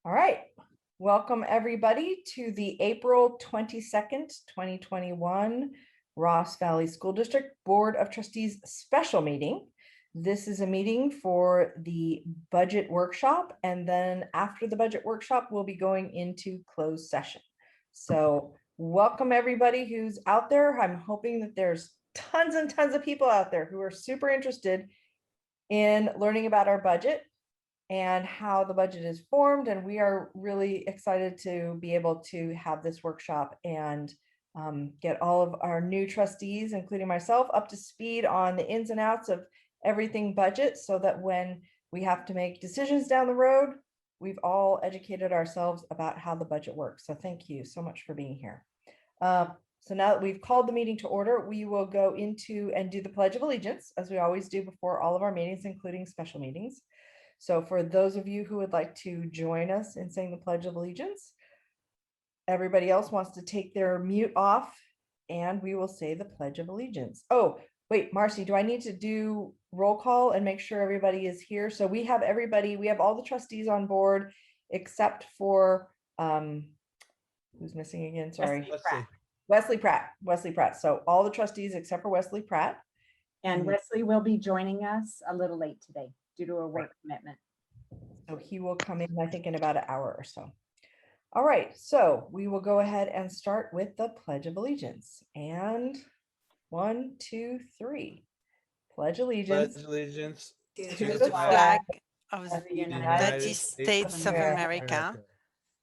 All right. Welcome everybody to the April 22nd, 2021 Ross Valley School District Board of Trustees special meeting. This is a meeting for the budget workshop, and then after the budget workshop, we'll be going into closed session. So welcome everybody who's out there. I'm hoping that there's tons and tons of people out there who are super interested in learning about our budget and how the budget is formed. And we are really excited to be able to have this workshop and get all of our new trustees, including myself, up to speed on the ins and outs of everything budget, so that when we have to make decisions down the road, we've all educated ourselves about how the budget works. So thank you so much for being here. So now that we've called the meeting to order, we will go into and do the Pledge of Allegiance, as we always do before all of our meetings, including special meetings. So for those of you who would like to join us in saying the Pledge of Allegiance, everybody else wants to take their mute off and we will say the Pledge of Allegiance. Oh, wait, Marcy, do I need to do roll call and make sure everybody is here? So we have everybody, we have all the trustees on board except for, who's missing again? Sorry. Wesley Pratt. So all the trustees except for Wesley Pratt. And Wesley will be joining us a little late today due to a work commitment. So he will come in, I think, in about an hour or so. All right, so we will go ahead and start with the Pledge of Allegiance. And 1, 2, 3. Pledge allegiance. Pledge allegiance to the flag of of the the United States of America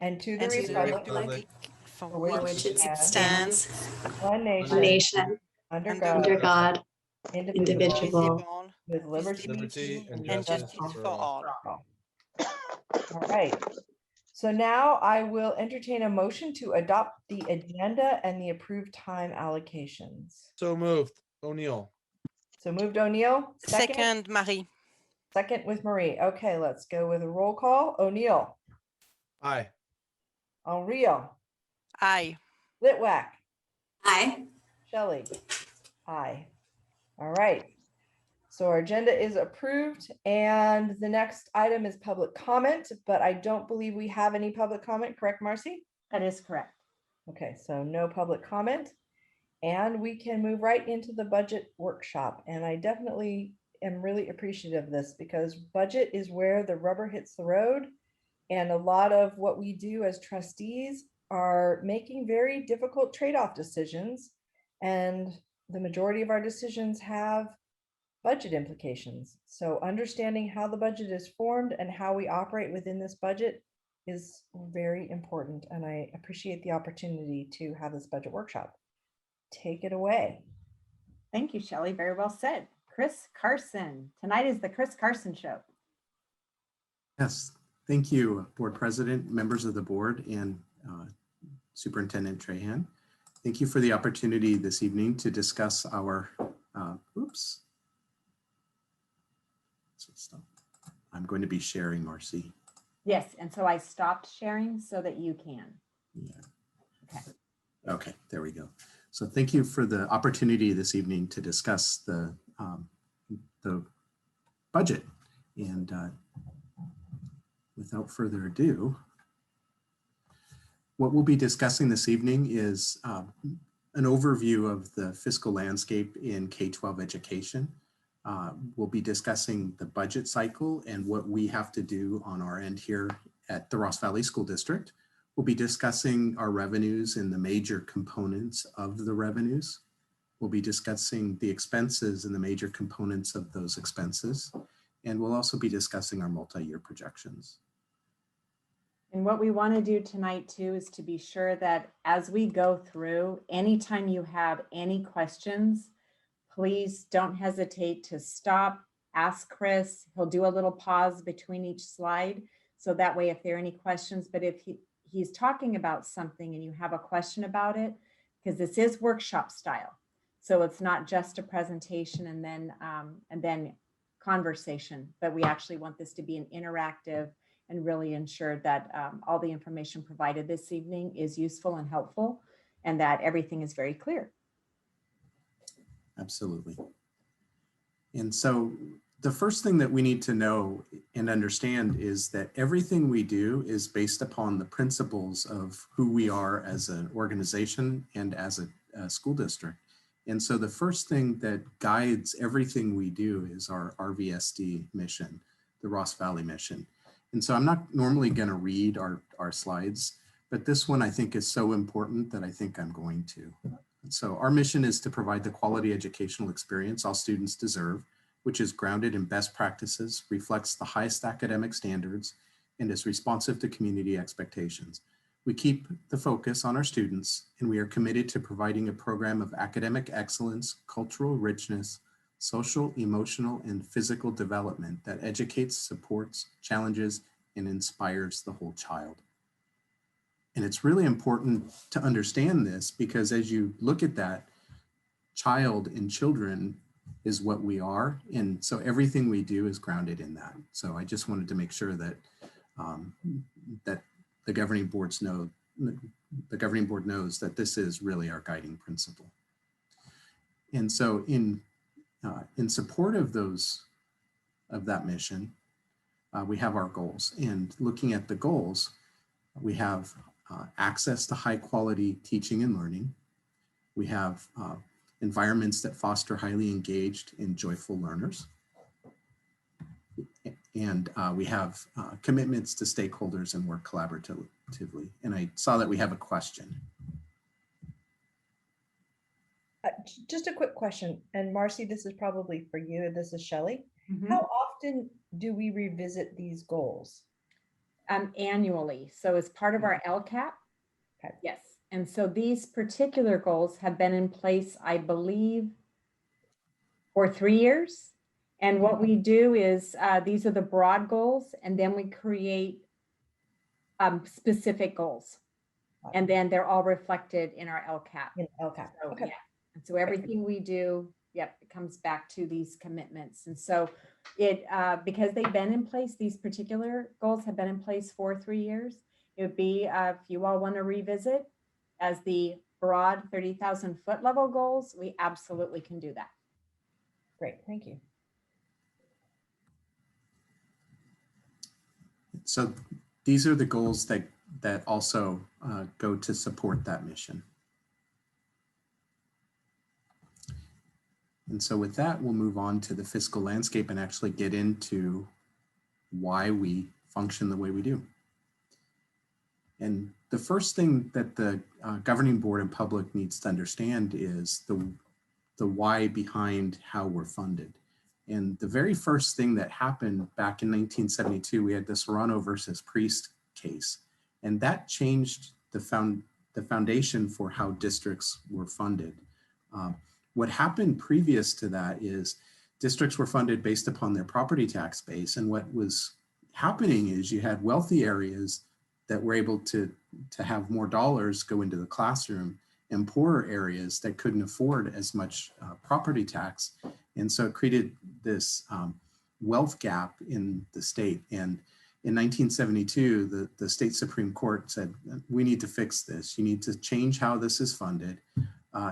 and to the and to the republic republic for which which it it stands, one nation, nation, under God, indivisible, with liberty and and justice justice for all. All right. So now I will entertain a motion to adopt the agenda and the approved time allocations. So moved. O'Neill. So moved O'Neill. Second, Marie. Second with Marie. Okay, let's go with a roll call. O'Neill. Aye. Henriel. Aye. Litwack. Aye. Shelley. Aye. All right. So our agenda is approved, and the next item is public comment, but I don't believe we have any public comment, correct, Marcy? That is correct. Okay, so no public comment, and we can move right into the budget workshop. And I definitely am really appreciative of this because budget is where the rubber hits the road. And a lot of what we do as trustees are making very difficult trade-off decisions. And the majority of our decisions have budget implications. So understanding how the budget is formed and how we operate within this budget is very important. And I appreciate the opportunity to have this budget workshop. Take it away. Thank you, Shelley. Very well said. Chris Carson. Tonight is the Chris Carson Show. Yes, thank you, Board President, members of the board, and Superintendent Trahan. Thank you for the opportunity this evening to discuss our, I'm going to be sharing, Marcy. Yes, and so I stopped sharing so that you can. Yeah. Okay, there we go. So thank you for the opportunity this evening to discuss the budget. And without further ado, what we'll be discussing this evening is an overview of the fiscal landscape in K-12 education. We'll be discussing the budget cycle and what we have to do on our end here at the Ross Valley School District. We'll be discussing our revenues and the major components of the revenues. We'll be discussing the expenses and the major components of those expenses. And we'll also be discussing our multi-year projections. And what we want to do tonight too is to be sure that as we go through, anytime you have any questions, please don't hesitate to stop, ask Chris. He'll do a little pause between each slide. So that way, if there are any questions, but if he's talking about something and you have a question about it, because this is workshop style. So it's not just a presentation and then conversation, but we actually want this to be an interactive and really ensure that all the information provided this evening is useful and helpful and that everything is very clear. Absolutely. And so the first thing that we need to know and understand is that everything we do is based upon the principles of who we are as an organization and as a school district. And so the first thing that guides everything we do is our RVSD mission, the Ross Valley mission. And so I'm not normally going to read our slides, but this one I think is so important that I think I'm going to. So our mission is to provide the quality educational experience all students deserve, which is grounded in best practices, reflects the highest academic standards, and is responsive to community expectations. We keep the focus on our students, and we are committed to providing a program of academic excellence, cultural richness, social, emotional, and physical development that educates, supports, challenges, and inspires the whole child. And it's really important to understand this because as you look at that, child and children is what we are. And so everything we do is grounded in that. So I just wanted to make sure that that the governing board knows that this is really our guiding principle. And so in support of that mission, we have our goals. And looking at the goals, we have access to high quality teaching and learning. We have environments that foster highly engaged and joyful learners. And we have commitments to stakeholders and work collaboratively. And I saw that we have a question. Just a quick question, and Marcy, this is probably for you. This is Shelley. Mhm. How often do we revisit these goals? Annually. So as part of our LCAP, Okay. yes. And so these particular goals have been in place, I believe, for 3 years. And what we do is these are the broad goals, and then we create specific goals. And then they're all reflected in our LCAP. Okay. So, Okay. yeah. And so everything we do, yep, it comes back to these commitments. And so it, because they've been in place, these particular goals have been in place for 3 years. It would be, if you all want to revisit as the broad 30,000 foot level goals, we absolutely can do that. Great, thank you. So these are the goals that also go to support that mission. And so with that, we'll move on to the fiscal landscape and actually get into why we function the way we do. And the first thing that the governing board and public needs to understand is the why behind how we're funded. And the very first thing that happened back in 1972, we had the Serrano versus Priest case. And that changed the foundation for how districts were funded. What happened previous to that is districts were funded based upon their property tax base. And what was happening is you had wealthy areas that were able to have more dollars go into the classroom and poorer areas that couldn't afford as much property tax. And so it created this wealth gap in the state. And in 1972, the state Supreme Court said, we need to fix this. You need to change how this is funded.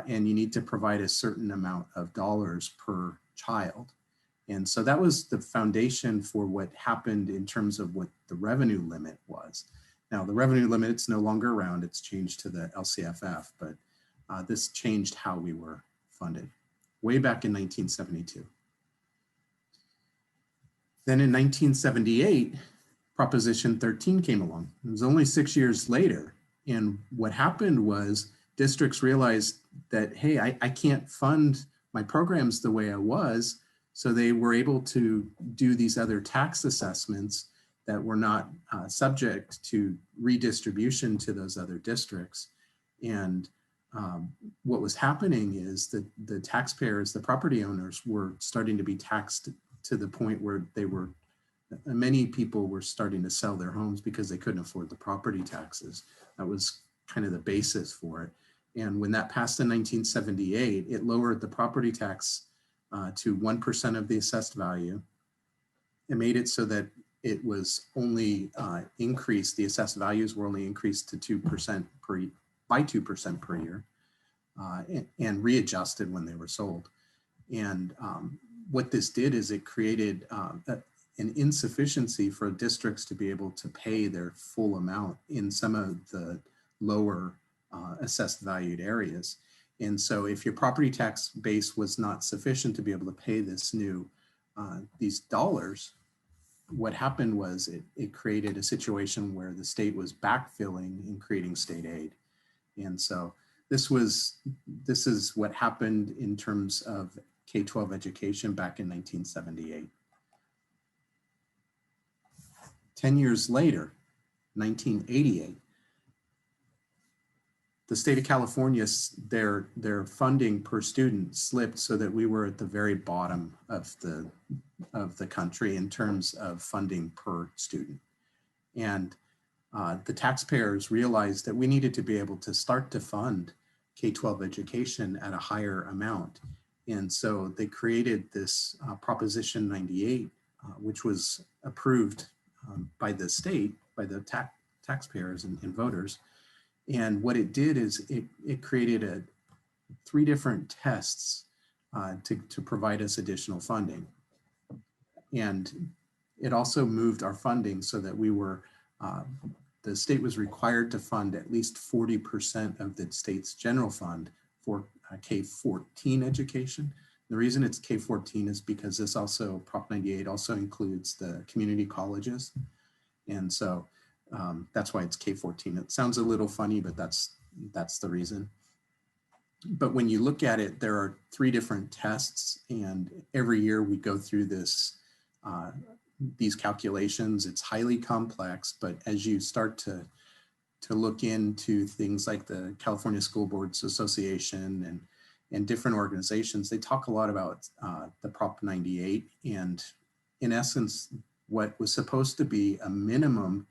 And you need to provide a certain amount of dollars per child. And so that was the foundation for what happened in terms of what the revenue limit was. Now the revenue limit, it's no longer around, it's changed to the Lcff, but this changed how we were funded way back in 1972. Then in 1978, Proposition 13 came along. It was only 6 years later. And what happened was districts realized that, hey, I can't fund my programs the way I was. So they were able to do these other tax assessments that were not subject to redistribution to those other districts. And what was happening is that the taxpayers, the property owners, were starting to be taxed to the point where many people were starting to sell their homes because they couldn't afford the property taxes. That was kind of the basis for it. And when that passed in 1978, it lowered the property tax to 1% of the assessed value. It made it so that it was only increased, the assessed values were only increased to 2% by 2% per year and readjusted when they were sold. And what this did is it created an insufficiency for districts to be able to pay their full amount in some of the lower assessed valued areas. And so if your property tax base was not sufficient to be able to pay this new, these dollars, what happened was it created a situation where the state was backfilling and creating state aid. And so this is what happened in terms of K-12 education back in 1978. 10 years later, 1988, the state of California, their funding per student slipped so that we were at the very bottom of the country in terms of funding per student. And the taxpayers realized that we needed to be able to start to fund K-12 education at a higher amount. And so they created this Proposition 98, which was approved by the state, by the taxpayers and voters. And what it did is it created 3 different tests to provide us additional funding. And it also moved our funding so that we were, the state was required to fund at least 40% of the state's general fund for K-14 education. The reason it's K-14 is because this also, Prop 98 also includes the community colleges. And so that's why it's K-14. It sounds a little funny, but that's the reason. But when you look at it, there are 3 different tests, and every year we go through this, these calculations. It's highly complex, but as you start to look into things like the California School Boards Association and different organizations, they talk a lot about the Prop 98, and in essence, what was supposed to be a minimum,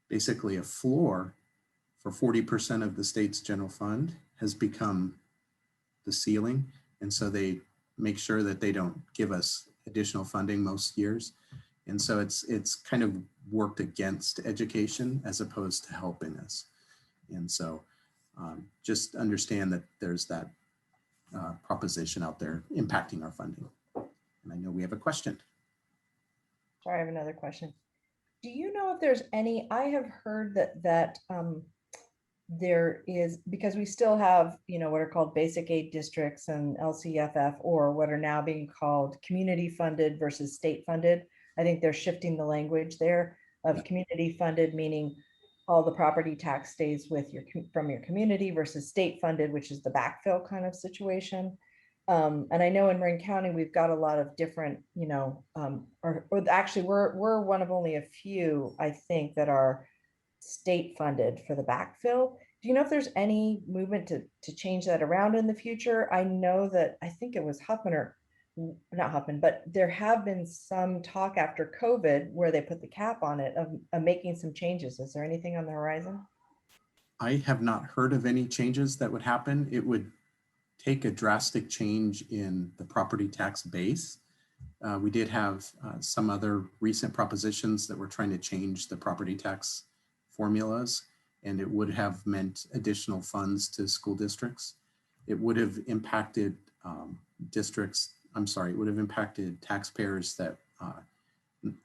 basically a floor for 40% of the state's general fund, has become the ceiling. And so they make sure that they don't give us additional funding most years. And so it's kind of worked against education as opposed to helping us. And so just understand that there's that proposition out there impacting our funding. And I know we have a question. Sorry, I have another question. Do you know if there's any, I have heard that there is, because we still have, what are called basic aid districts and LCFF, or what are now being called community funded versus state funded. I think they're shifting the language there of community funded, meaning all the property tax stays with from your community, versus state funded, which is the backfill kind of situation. And I know in Marin County, we've got a lot of different, or actually we're one of only a few, I think, that are state funded for the backfill. Do you know if there's any movement to change that around in the future? I know that, I think it was Huffman, or not Huffman, but there have been some talk after COVID where they put the cap on it of making some changes. Is there anything on the horizon? I have not heard of any changes that would happen. It would take a drastic change in the property tax base. We did have some other recent propositions that were trying to change the property tax formulas, and it would have meant additional funds to school districts. It would have impacted it would have impacted taxpayers that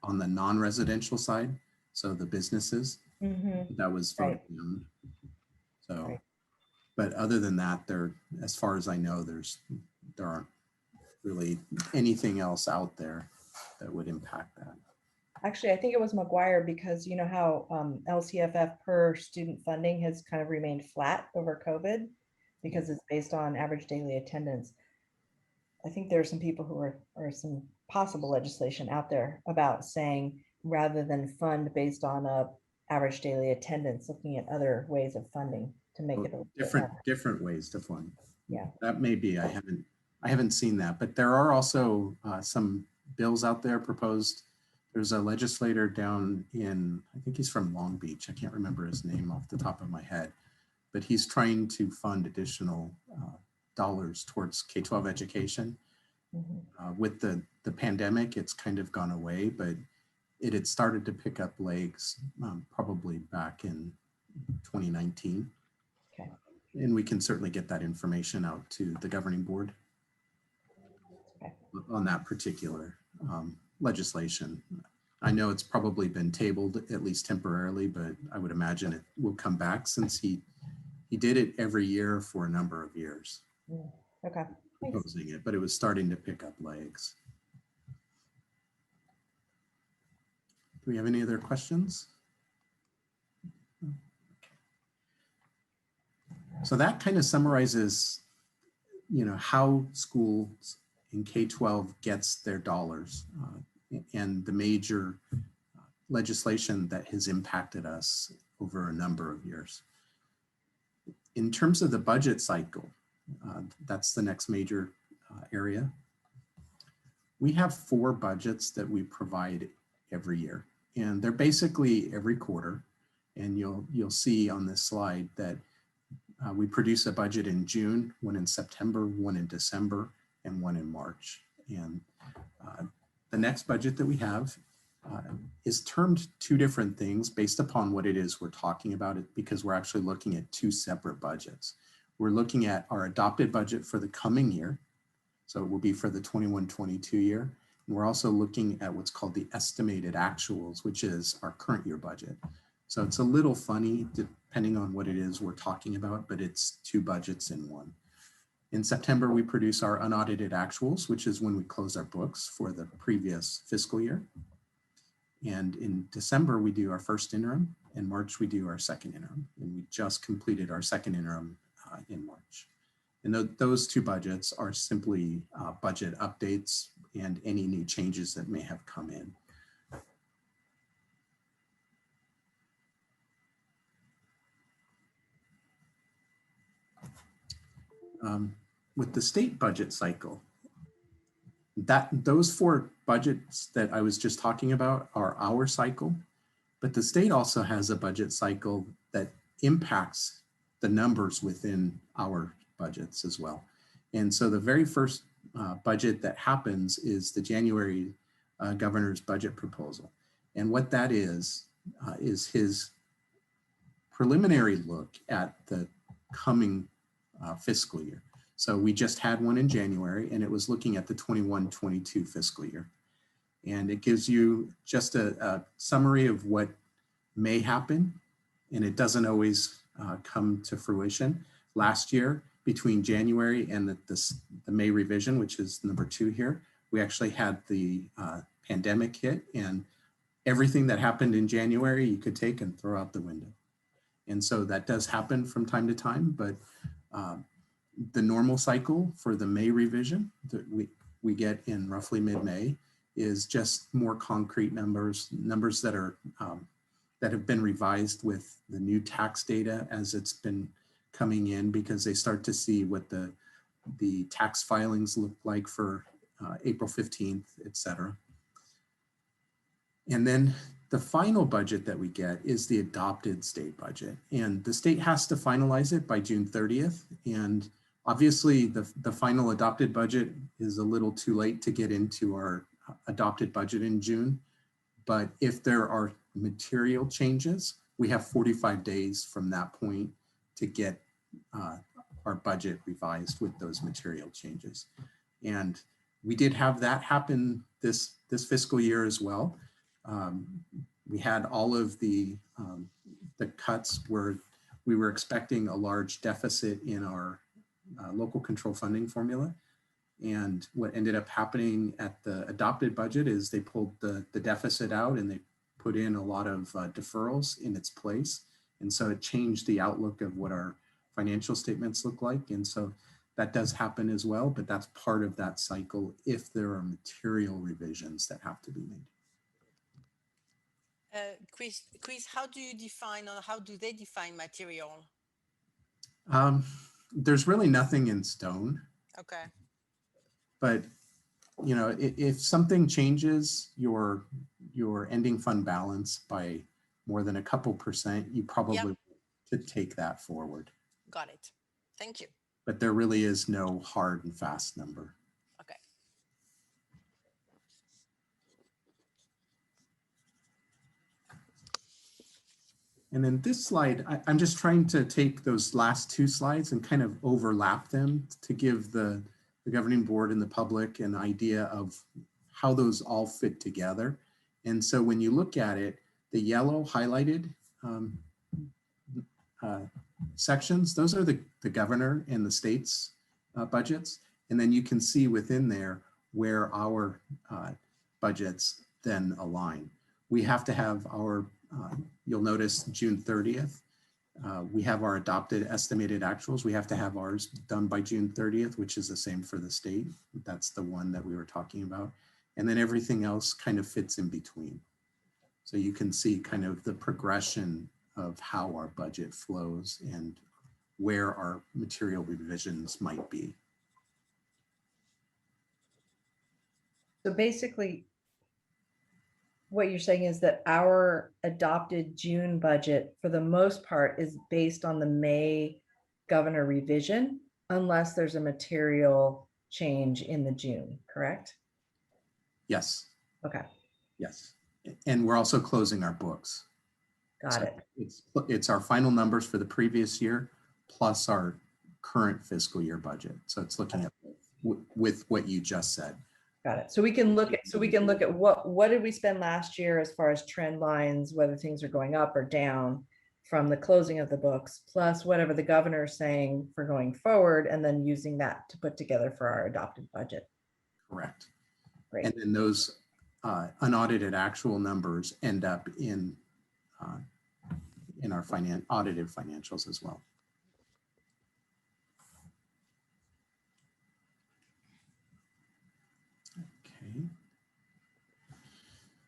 on the non-residential side, so the businesses, that was voted down. So. Right. But other than that, as far as I know, there aren't really anything else out there that would impact that. Actually, I think it was McGuire, because you know how LCFF per student funding has kind of remained flat over COVID because it's based on average daily attendance. I think there are some people who or some possible legislation out there about saying, rather than fund based on a average daily attendance, looking at other ways of funding to make it different ways to fund. Yeah, that may be. I haven't seen that, but there are also some bills out there proposed. There's a legislator down in, I think he's from Long Beach. I can't remember his name off the top of my head, but he's trying to fund additional dollars towards K-12 education. With the pandemic, it's kind of gone away, but it had started to pick up legs probably back in 2019. And we can certainly get that information out to the governing board. on that particular legislation. I know it's probably been tabled at least temporarily, but I would imagine it will come back since he did it every year for a number of years. Okay. Thanks. Proposing it, but it was starting to pick up legs. Do we have any other questions? So that kind of summarizes, how schools in K-12 gets their dollars and the major legislation that has impacted us over a number of years. In terms of the budget cycle, that's the next major area. We have 4 budgets that we provide every year, and they're basically every quarter. And you'll see on this slide that we produce a budget in June, one in September, one in December, and one in March. And the next budget that we have is termed 2 different things based upon what it is we're talking about, it because we're actually looking at 2 separate budgets. We're looking at our adopted budget for the coming year. So it will be for the 21-22 year. And we're also looking at what's called the estimated actuals, which is our current year budget. So it's a little funny depending on what it is we're talking about, but it's 2 budgets in one. In September, we produce our unaudited actuals, which is when we close our books for the previous fiscal year. And in December, we do our first interim. In March, we do our second interim. And we just completed our second interim in March. And those 2 budgets are simply budget updates and any new changes that may have come in. With the state budget cycle, those 4 budgets that I was just talking about are our cycle, but the state also has a budget cycle that impacts the numbers within our budgets as well. And so the very first budget that happens is the January governor's budget proposal. And what that is his preliminary look at the coming fiscal year. So we just had one in January, and it was looking at the 21-22 fiscal year. And it gives you just a summary of what may happen, and it doesn't always come to fruition. Last year, between January and the May revision, which is number 2 here, we actually had the pandemic hit, and everything that happened in January you could take and throw out the window. And so that does happen from time to time, but the normal cycle for the May revision that we get in roughly mid-May is just more concrete numbers that are that have been revised with the new tax data as it's been coming in, because they start to see what the tax filings look like for April 15th, et cetera. And then the final budget that we get is the adopted state budget, and the state has to finalize it by June 30th. And obviously the final adopted budget is a little too late to get into our adopted budget in June. But if there are material changes, we have 45 days from that point to get our budget revised with those material changes. And we did have that happen this fiscal year as well. We had all of the cuts where we were expecting a large deficit in our local control funding formula. And what ended up happening at the adopted budget is they pulled the deficit out and they put in a lot of deferrals in its place. And so it changed the outlook of what our financial statements look like. And so that does happen as well, but that's part of that cycle if there are material revisions that have to be made. Chris, how do you define, or how do they define material? There's really nothing in stone. Okay. But you know, if something changes your ending fund balance by more than a couple percent, you probably could take that forward. Got it. Thank you. But there really is no hard and fast number. Okay. And then this slide, I'm just trying to take those last 2 slides and kind of overlap them to give the the governing board and the public an idea of how those all fit together. And so when you look at it, the yellow highlighted sections, those are the governor and the state's budgets. And then you can see within there where our budgets then align. We have to have our, you'll notice June 30th, we have our adopted estimated actuals. We have to have ours done by June 30th, which is the same for the state. That's the one that we were talking about. And then everything else kind of fits in between. So you can see kind of the progression of how our budget flows and where our material revisions might be. So basically, what you're saying is that our adopted June budget, for the most part, is based on the May governor revision, unless there's a material change in the June, correct? Yes. Okay, Yes. And we're also closing our books. got So it. it's our final numbers for the previous year plus our current fiscal year budget. So it's looking at with what you just said. Got it. So we can look at what did we spend last year as far as trend lines, whether things are going up or down from the closing of the books, plus whatever the governor is saying for going forward, and then using that to put together for our adopted budget. Correct. Great. And then those unaudited actual numbers end up in our audited financials as well. Okay.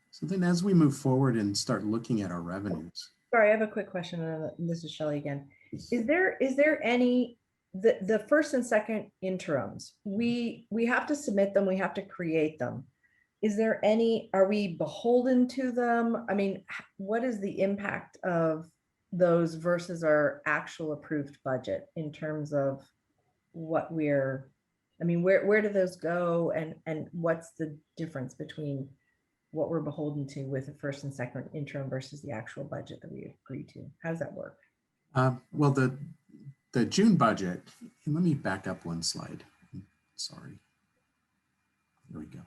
So then as we move forward and start looking at our revenues. Sorry, I have a quick question. And this is Shelley again. Is there any, the first and second interims, we have to submit them, we have to create them. Is there any, are we beholden to them? I mean, what is the impact of those versus our actual approved budget in terms of what we're, I mean, where do those go, and what's the difference between what we're beholden to with the first and second interim versus the actual budget that we agreed to? How does that work? Well, the June budget, and let me back up one slide. Sorry. There we go.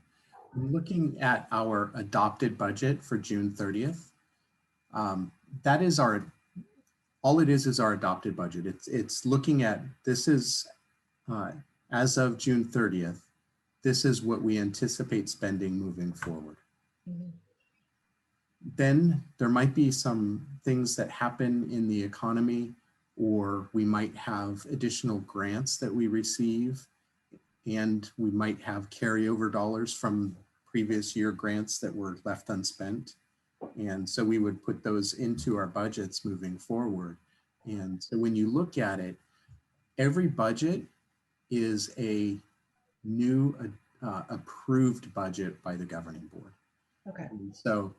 Looking at our adopted budget for June 30th, that is all it is our adopted budget. It's looking at, this is, as of June 30th, this is what we anticipate spending moving forward. Mm-hmm. Then there might be some things that happen in the economy, or we might have additional grants that we receive, and we might have carryover dollars from previous year grants that were left unspent. And so we would put those into our budgets moving forward. And so when you look at it, every budget is a new approved budget by the governing board. Okay. And so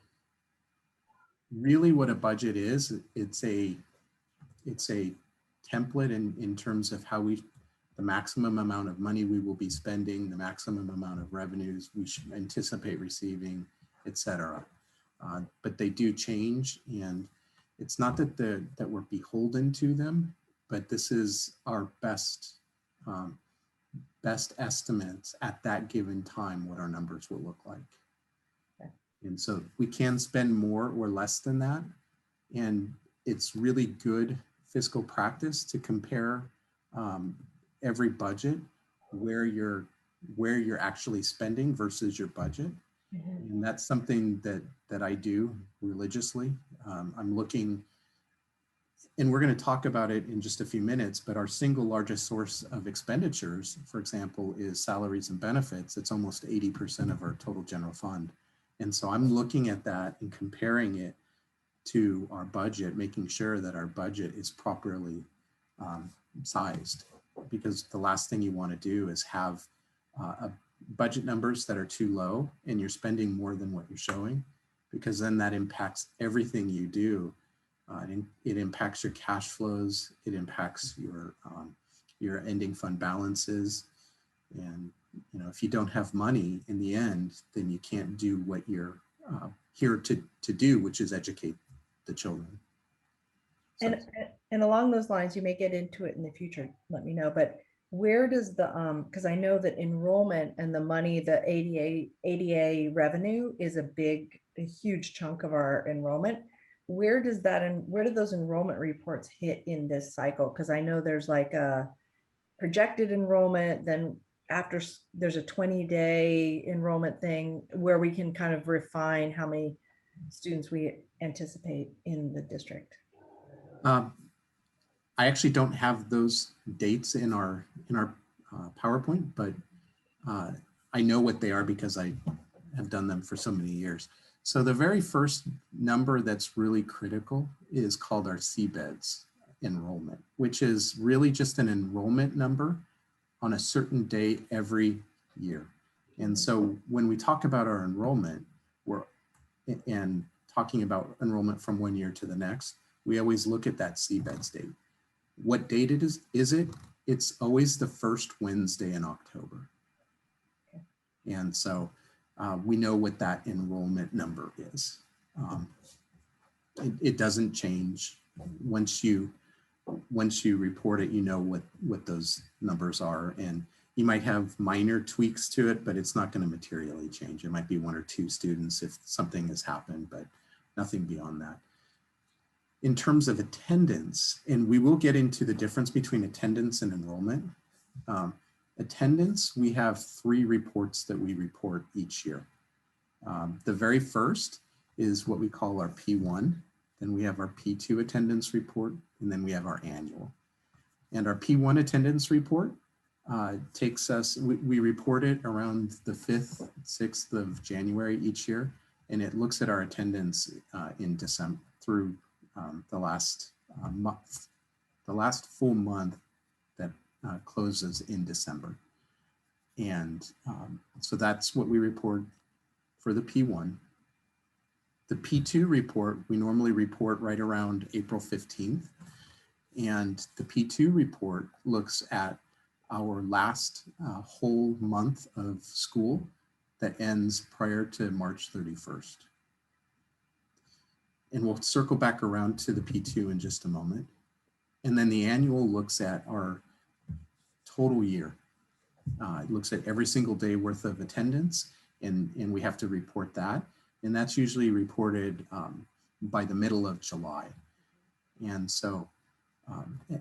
really what a budget is, it's a template in terms of how the maximum amount of money we will be spending, the maximum amount of revenues we should anticipate receiving, etc. But they do change, and it's not that we're beholden to them, but this is our best estimates at that given time what our numbers will look like. Okay. And so we can spend more or less than that, and it's really good fiscal practice to compare every budget where you're actually spending versus your budget. Mm-hmm. And that's something that I do religiously. I'm looking, and we're going to talk about it in just a few minutes, but our single largest source of expenditures, for example, is salaries and benefits. It's almost 80% of our total general fund. And so I'm looking at that and comparing it to our budget, making sure that our budget is properly sized, because the last thing you want to do is have budget numbers that are too low and you're spending more than what you're showing, because then that impacts everything you do. It impacts your cash flows, it impacts your ending fund balances. And if you don't have money in the end, then you can't do what you're here to do, which is educate the children. So, and along those lines, you may get into it in the future, let me know, but where does the, because I know that enrollment and the money, the ADA revenue is a huge chunk of our enrollment. Where does that, and where do those enrollment reports hit in this cycle? Because I know there's like a projected enrollment, then after there's a 20-day enrollment thing where we can kind of refine how many students we anticipate in the district. I actually don't have those dates in our PowerPoint, but I know what they are because I have done them for so many years. So the very first number that's really critical is called our CBEDS enrollment, which is really just an enrollment number on a certain day every year. And so when we talk about our enrollment, and talking about enrollment from one year to the next, we always look at that CBEDS date. What date it is it? It's always the first Wednesday in October. And so we know what that enrollment number is. It doesn't change. Once you report it, you know what those numbers are, and you might have minor tweaks to it, but it's not going to materially change. It might be 1 or 2 students if something has happened, but nothing beyond that. In terms of attendance, and we will get into the difference between attendance and enrollment. Attendance, we have 3 reports that we report each year. The very first is what we call our P1. Then we have our P2 attendance report, and then we have our annual. And our P1 attendance report takes us, we report it around the 5th, 6th of January each year, and it looks at our attendance in December through the last month, the last full month that closes in December. And so that's what we report for the P1. The P2 report, we normally report right around April 15th. And the P2 report looks at our last whole month of school that ends prior to March 31st. And we'll circle back around to the P2 in just a moment. And then the annual looks at our total year. It looks at every single day worth of attendance, and we have to report that. And that's usually reported by the middle of July. And so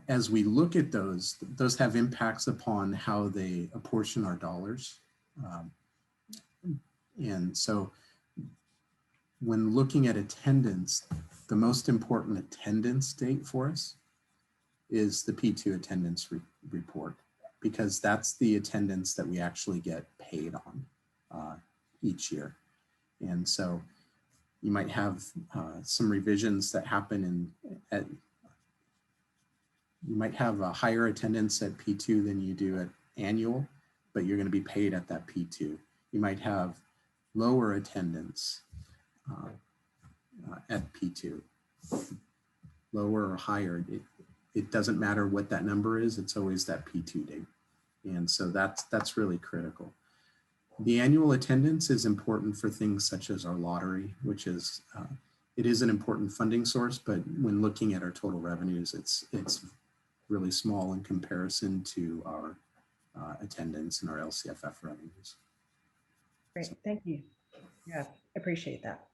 as we look at those have impacts upon how they apportion our dollars. And so when looking at attendance, the most important attendance date for us is the P2 attendance report, because that's the attendance that we actually get paid on each year. And so you might have some revisions that happen you might have a higher attendance at P2 than you do at annual, but you're going to be paid at that P2. You might have lower attendance at P2, lower or higher. It doesn't matter what that number is, it's always that P2 date. And so that's really critical. The annual attendance is important for things such as our lottery, which is, it is an important funding source, but when looking at our total revenues, it's really small in comparison to our attendance and our Lcff revenues. Great, thank you. Yeah, appreciate that.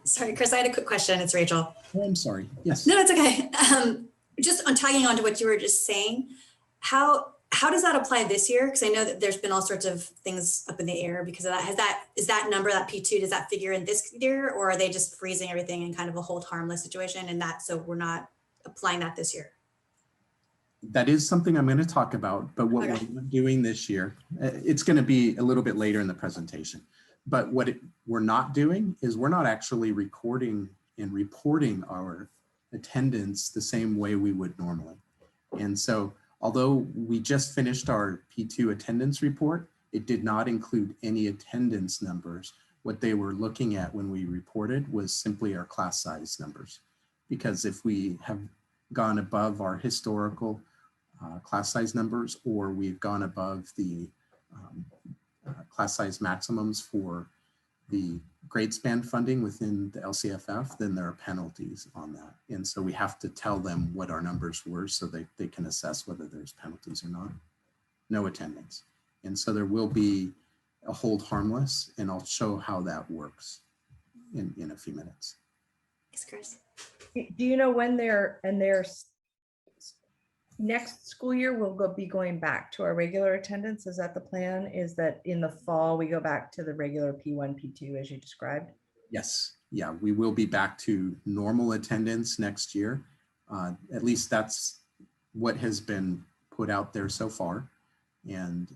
Sorry, Chris, I had a quick question. It's Rachel. Oh, I'm sorry. Yes. No, it's okay. Just on tagging on to what you were just saying, how does that apply this year? Because I know that there's been all sorts of things up in the air because of that. Is that number, that P2, does that figure in this year, or are they just freezing everything in kind of a hold harmless situation, and that so we're not applying that this year? That is something I'm going to talk about, but what we're doing this year, it's going to be a little bit later in the presentation. But what we're not doing is we're not actually recording and reporting our attendance the same way we would normally. And so although we just finished our P2 attendance report, it did not include any attendance numbers. What they were looking at when we reported was simply our class size numbers. Because if we have gone above our historical class size numbers, or we've gone above the class size maximums for the grade span funding within the LCFF, then there are penalties on that. And so we have to tell them what our numbers were so they can assess whether there's penalties or not. No attendance. And so there will be a hold harmless, and I'll show how that works in a few minutes. Thanks, Chris. Do you know when their next school year will be going back to our regular attendance? Is that the plan? Is that in the fall we go back to the regular P1, P2 as you described? Yes, yeah, we will be back to normal attendance next year. At least that's what has been put out there so far. And,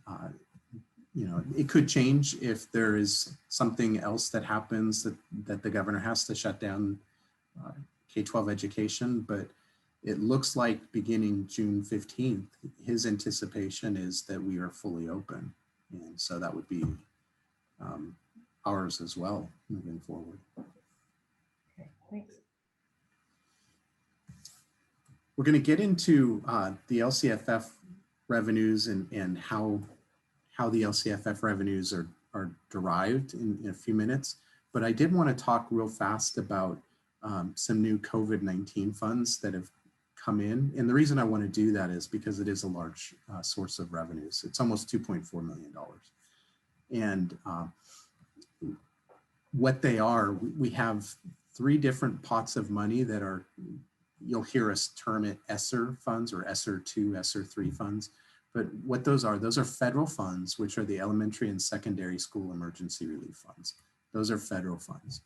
you know, it could change if there is something else that happens that the governor has to shut down K-12 education, but it looks like beginning June 15th, his anticipation is that we are fully open. And so that would be ours as well moving forward. Okay, thanks. We're going to get into the LCFF revenues and how the LCFF revenues are derived in a few minutes. But I did want to talk real fast about some new COVID-19 funds that have come in. And the reason I want to do that is because it is a large source of revenues. It's almost $2.4 million. And what they are, we have 3 different pots of money that are, you'll hear us term it ESSER funds or ESSER 2, ESSER 3 funds. But what those are federal funds, which are the elementary and secondary school emergency relief funds. Those are federal funds.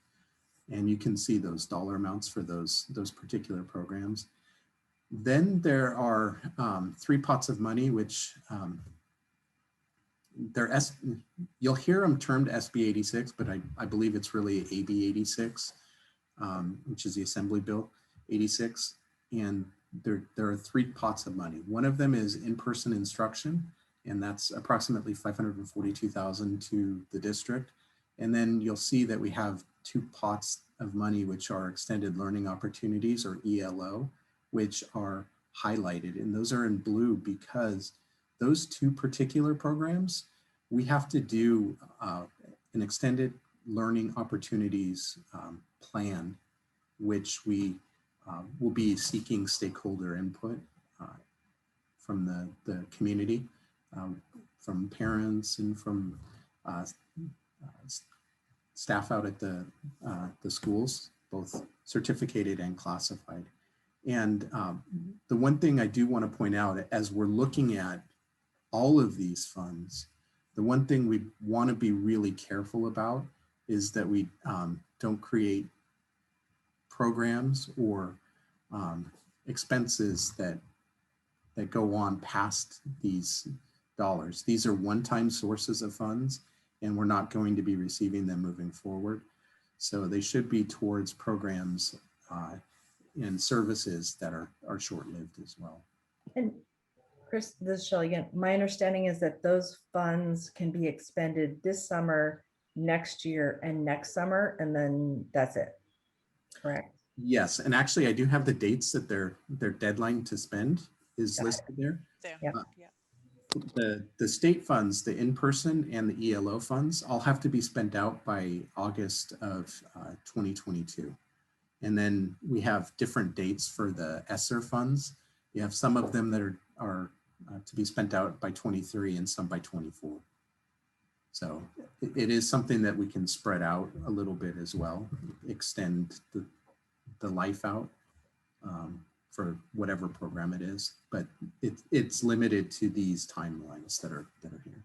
And you can see those dollar amounts for those particular programs. Then there are 3 pots of money, which you'll hear them termed SB 86, but I believe it's really AB 86, which is the Assembly Bill 86. And there are 3 pots of money. One of them is in-person instruction, and that's approximately $542,000 to the district. And then you'll see that we have 2 pots of money, which are extended learning opportunities or ELO, which are highlighted. And those are in blue because those 2 particular programs, we have to do an extended learning opportunities plan, which we will be seeking stakeholder input from the community, from parents and from staff out at the schools, both certificated and classified. And the one thing I do want to point out, as we're looking at all of these funds, the one thing we want to be really careful about is that we don't create programs or expenses that go on past these dollars. These are one-time sources of funds, and we're not going to be receiving them moving forward. So they should be towards programs and services that are short-lived as well. And Chris, this is Shelley again. My understanding is that those funds can be expended this summer, next year, and next summer, and then that's it, correct? Yes, and actually I do have the dates that their deadline to spend is Got it. listed there. There. Yep. Yeah. The state funds, the in-person and the ELO funds, all have to be spent out by August of 2022. And then we have different dates for the ESSER funds. You have some of them that are to be spent out by 23 and some by 24. So it is something that we can spread out a little bit as well, extend the life out for whatever program it is, but it's limited to these timelines that are here.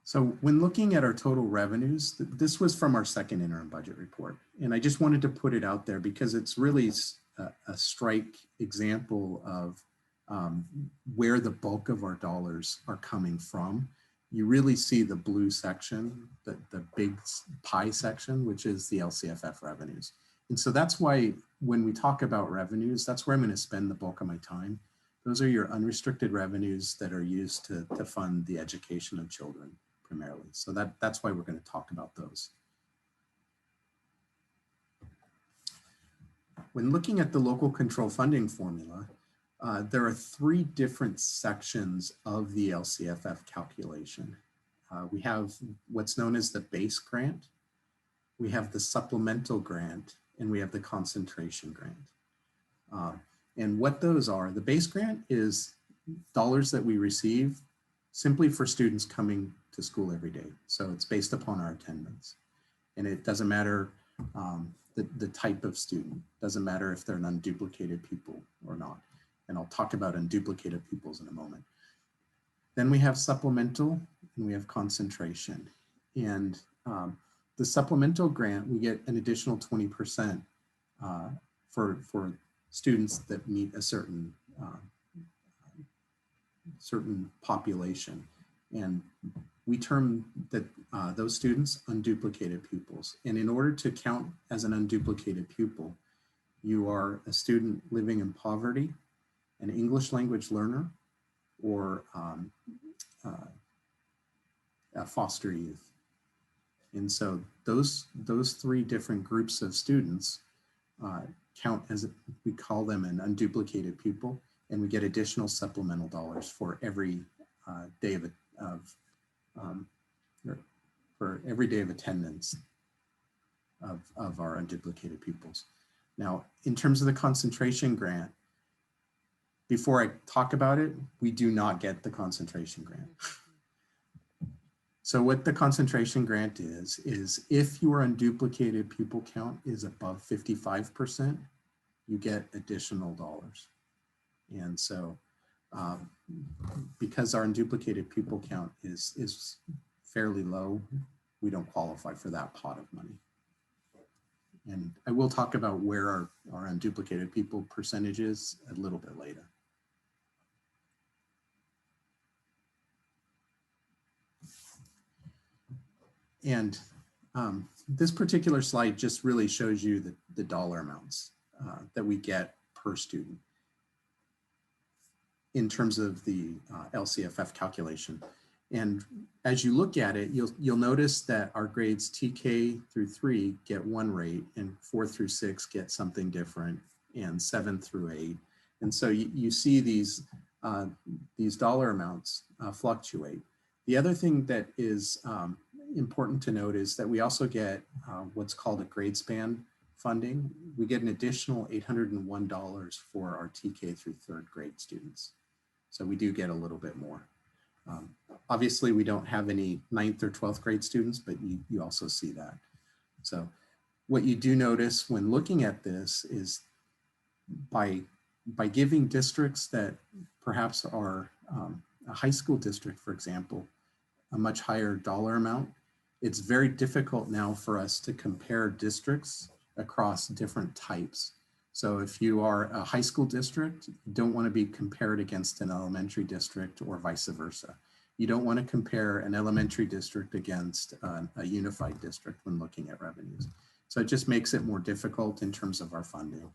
So when looking at our total revenues, this was from our second interim budget report. And I just wanted to put it out there because it's really a strike example of where the bulk of our dollars are coming from. You really see the blue section, the big pie section, which is the LCFF revenues. And so that's why when we talk about revenues, that's where I'm going to spend the bulk of my time. Those are your unrestricted revenues that are used to fund the education of children primarily. So that's why we're going to talk about those. When looking at the local control funding formula, There are three different sections of the Lcff calculation. We have what's known as the base grant, we have the supplemental grant, and we have the concentration grant. And what those are, the base grant is dollars that we receive simply for students coming to school every day. So it's based upon our attendance. And it doesn't matter the type of student, doesn't matter if they're an unduplicated pupil or not. And I'll talk about unduplicated pupils in a moment. Then we have supplemental and we have concentration. And the supplemental grant, we get an additional 20% for students that meet a certain population. And we term that those students unduplicated pupils. And in order to count as an unduplicated pupil, you are a student living in poverty, an English language learner, or a foster youth. And so those three different groups of students count as, we call them an unduplicated pupil, and we get additional supplemental dollars for every day of attendance of our unduplicated pupils. Now, in terms of the concentration grant, before I talk about it, we do not get the concentration grant. So what the concentration grant is if your unduplicated pupil count is above 55%, you get additional dollars. And so because our unduplicated pupil count is fairly low, we don't qualify for that pot of money. And I will talk about where our unduplicated pupil percentage is a little bit later. And this particular slide just really shows you the dollar amounts that we get per student in terms of the Lcff calculation. And as you look at it, you'll notice that our grades TK through 3 get one rate, and 4 through 6 get something different, and 7 through 8. And so you see these dollar amounts fluctuate. The other thing that is important to note is that we also get what's called a grade span funding. We get an additional $801 for our TK through 3rd grade students. So we do get a little bit more. Obviously, we don't have any 9th or 12th grade students, but you also see that. So what you do notice when looking at this is by giving districts that perhaps are a high school district, for example, a much higher dollar amount, it's very difficult now for us to compare districts across different types. So if you are a high school district, you don't want to be compared against an elementary district or vice versa. You don't want to compare an elementary district against a unified district when looking at revenues. So it just makes it more difficult in terms of our funding.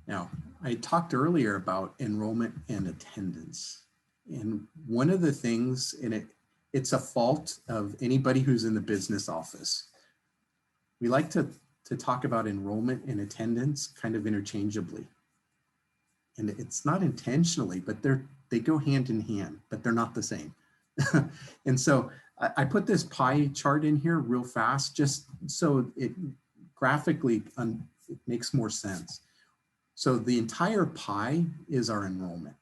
Now, I talked earlier about enrollment and attendance. And one of the things, and it's a fault of anybody who's in the business office. We like to talk about enrollment and attendance kind of interchangeably. And it's not intentionally, but they go hand in hand, but they're not the same. And so I put this pie chart in here real fast, just so it graphically it makes more sense. So the entire pie is our enrollment,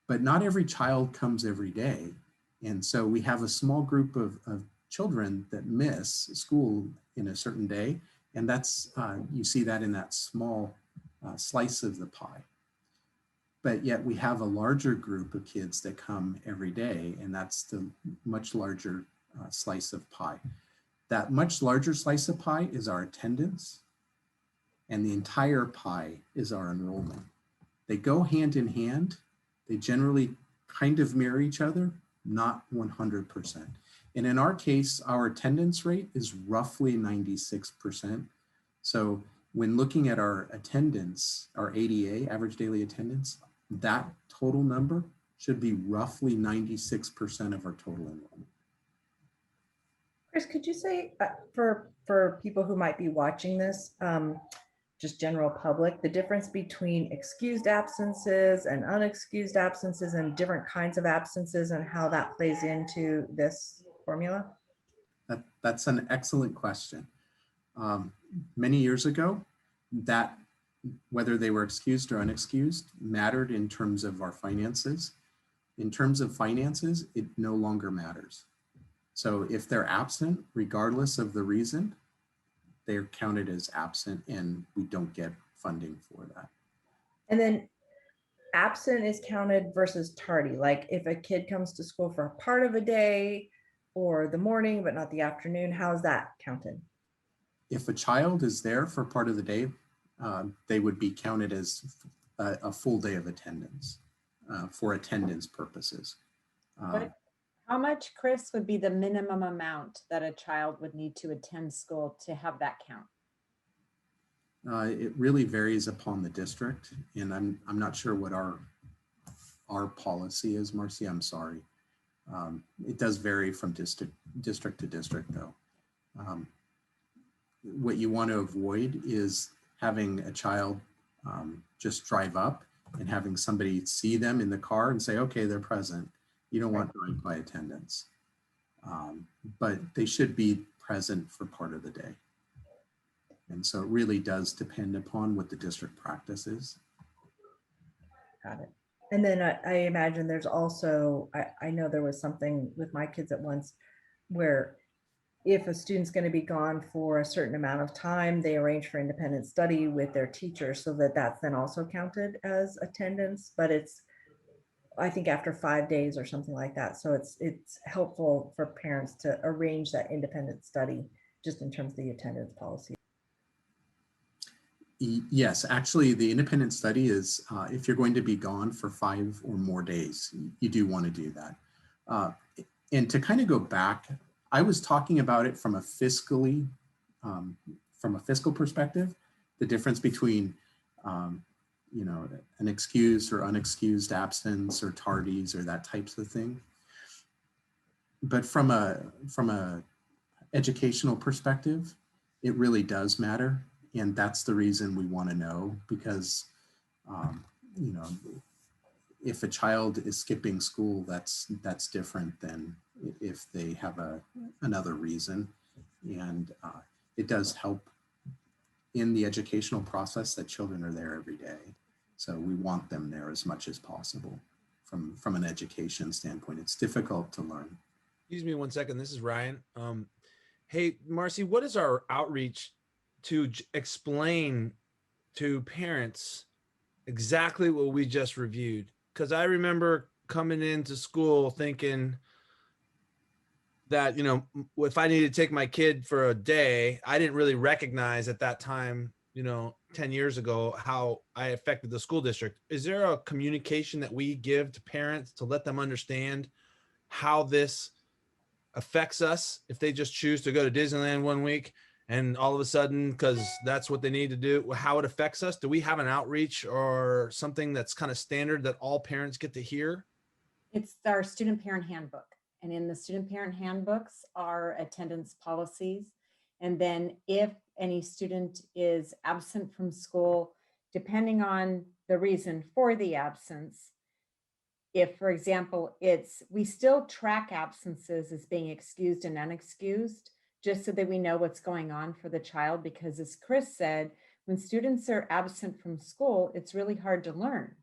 but not every child comes every day. And so we have a small group of children that miss school in a certain day. And that's, you see that in that small slice of the pie. But yet we have a larger group of kids that come every day, and that's the much larger slice of pie. That much larger slice of pie is our attendance, and the entire pie is our enrollment. They go hand in hand. They generally kind of mirror each other, not 100%. And in our case, our attendance rate is roughly 96%. So when looking at our attendance, our ADA, average daily attendance, that total number should be roughly 96% of our total enrollment. Chris, could you say for people who might be watching this, just general public, the difference between excused absences and unexcused absences and different kinds of absences and how that plays into this formula? That's an excellent question. Many years ago, that whether they were excused or unexcused mattered in terms of our finances. In terms of finances, it no longer matters. So if they're absent, regardless of the reason, they're counted as absent and we don't get funding for that. And then absent is counted versus tardy. Like if a kid comes to school for a part of a day or the morning, but not the afternoon, how's that counted? If a child is there for part of the day, they would be counted as a full day of attendance for attendance purposes. How much, Chris, would be the minimum amount that a child would need to attend school to have that count? It really varies upon the district, and I'm not sure what our policy is, Marcy. I'm sorry. It does vary from district to district, though. What you want to avoid is having a child just drive up and having somebody see them in the car and say, okay, they're present. You don't want drive-by attendance, but they should be present for part of the day. And so it really does depend upon what the district practice is. Got it. And then I imagine there's also, I know there was something with my kids at once where if a student's going to be gone for a certain amount of time, they arrange for independent study with their teacher so that that's then also counted as attendance, but it's, I think after 5 days or something like that. So it's helpful for parents to arrange that independent study just in terms of the attendance policy. Yes, actually the independent study is if you're going to be gone for 5 or more days, you do want to do that. And to kind of go back, I was talking about it from a fiscal perspective, the difference between you know, an excused or unexcused absence or tardies or that types of thing. But from a educational perspective, it really does matter. And that's the reason we want to know, because, you know, if a child is skipping school, that's different than if they have another reason. And it does help in the educational process that children are there every day. So we want them there as much as possible from an education standpoint. It's difficult to learn. Excuse me 1 second. This is Ryan. Hey, Marcy, what is our outreach to explain to parents exactly what we just reviewed? Because I remember coming into school thinking that, you know, if I needed to take my kid for a day, I didn't really recognize at that time, you know, 10 years ago, how I affected the school district. Is there a communication that we give to parents to let them understand how this affects us if they just choose to go to Disneyland 1 week and all of a sudden, because that's what they need to do, how it affects us? Do we have an outreach or something that's kind of standard that all parents get to hear? It's our student parent handbook. And in the student parent handbooks are attendance policies. And then if any student is absent from school, depending on the reason for the absence, if, for example, we still track absences as being excused and unexcused, just so that we know what's going on for the child, because as Chris said, when students are absent from school, it's really hard to learn.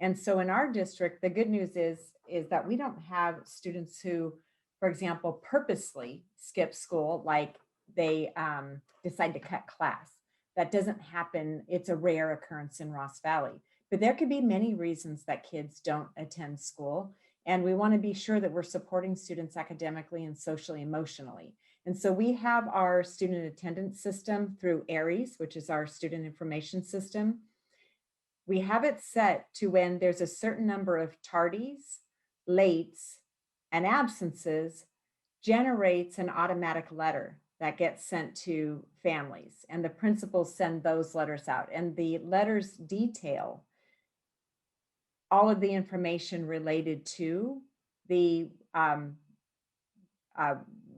And so in our district, the good news is that we don't have students who, for example, purposely skip school, like they decide to cut class. That doesn't happen. It's a rare occurrence in Ross Valley. But there could be many reasons that kids don't attend school. And we want to be sure that we're supporting students academically and socially, emotionally. And so we have our student attendance system through ARIES, which is our student information system. We have it set to when there's a certain number of tardies, lates, and absences, generates an automatic letter that gets sent to families. And the principals send those letters out. And the letters detail all of the information related to the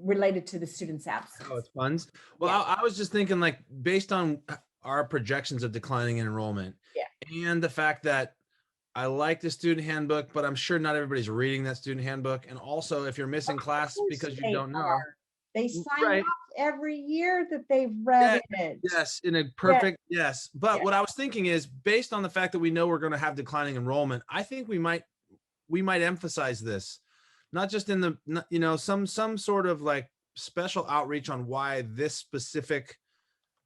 related to the student's absence. Oh, it's funds. Well, Yeah. I was just thinking, like, based on our projections of declining enrollment, and the fact that I like the student handbook, but I'm sure not everybody's reading that student handbook. And also, if you're missing class course because you they don't know, are. They sign Right. off every year that they've read it. yes, in a perfect yes. But Yeah. what I was thinking is, based on the fact that we know we're going to have declining enrollment, I think we might emphasize this, not just in the some sort of like special outreach on why this specific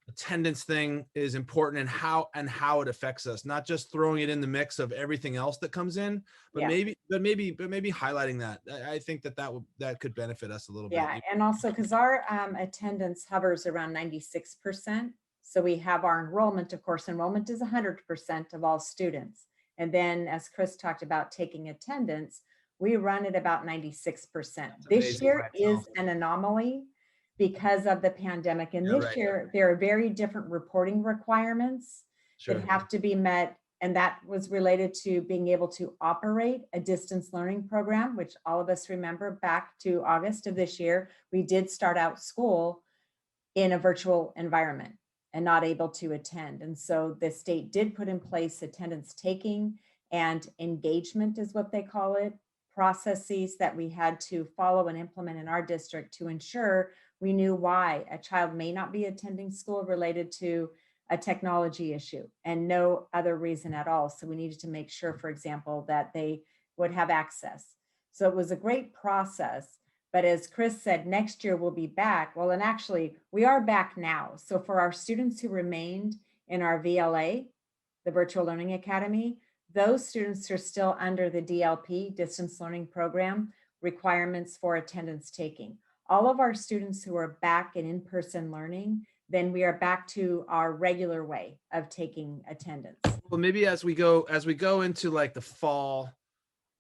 attendance thing is important and how it affects us, not just throwing it in the mix of everything else that comes in, but Yeah. maybe highlighting that. I think that could benefit us a little Yeah, bit. and also because our attendance hovers around 96%. So we have our enrollment, of course, enrollment is 100% of all students. And then as Chris talked about taking attendance, we run at about 96%. This amazing year by itself. is an anomaly because of the pandemic. And Yeah, this right. year, there are very different reporting requirements Sure. that have to be met. And that was related to being able to operate a distance learning program, which all of us remember back to August of this year, we did start out school in a virtual environment and not able to attend. And so the state did put in place attendance taking and engagement is what they call it, processes that we had to follow and implement in our district to ensure we knew why a child may not be attending school related to a technology issue and no other reason at all. So we needed to make sure, for example, that they would have access. So it was a great process. But as Chris said, next year we'll be back. Well, and actually we are back now. So for our students who remained in our VLA, the Virtual Learning Academy, those students are still under the DLP, Distance Learning Program, requirements for attendance taking. All of our students who are back in-person learning, then we are back to our regular way of taking attendance. Well, maybe as we go into like the fall,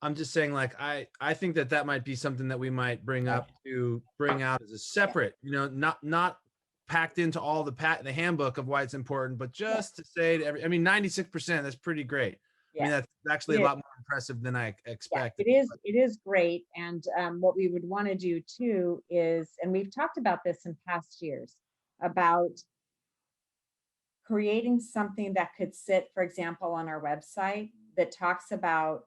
I'm just saying, like, I think that might be something that we might bring out as a separate, not packed into all the handbook of why it's important, but just to say to 96%, that's pretty great. Yeah. I mean, that's actually a lot more impressive than I expected. Yeah, it is great. And what we would want to do too is, and we've talked about this in past years, about creating something that could sit, for example, on our website that talks about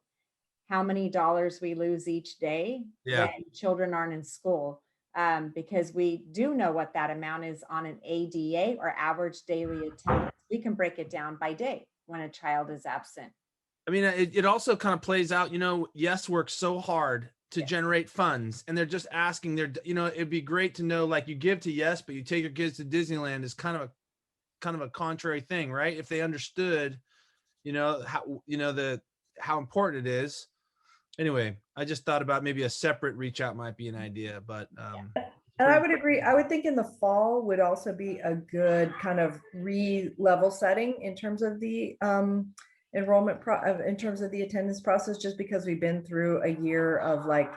how many dollars we lose each day when children aren't in school. Because we do know what that amount is on an ADA or average daily attendance. We can break it down by day when a child is absent. I mean, it also kind of plays out, Yes works so hard to generate funds, and they're just asking it'd be great to know, like, you give to Yes, but you take your kids to Disneyland is kind of a contrary thing, right? If they understood, how important it is. Anyway, I just thought about maybe a separate reach out might be an idea, but and I would agree. I would think in the fall would also be a good kind of level setting in terms of the enrollment in terms of the attendance process, just because we've been through a year of like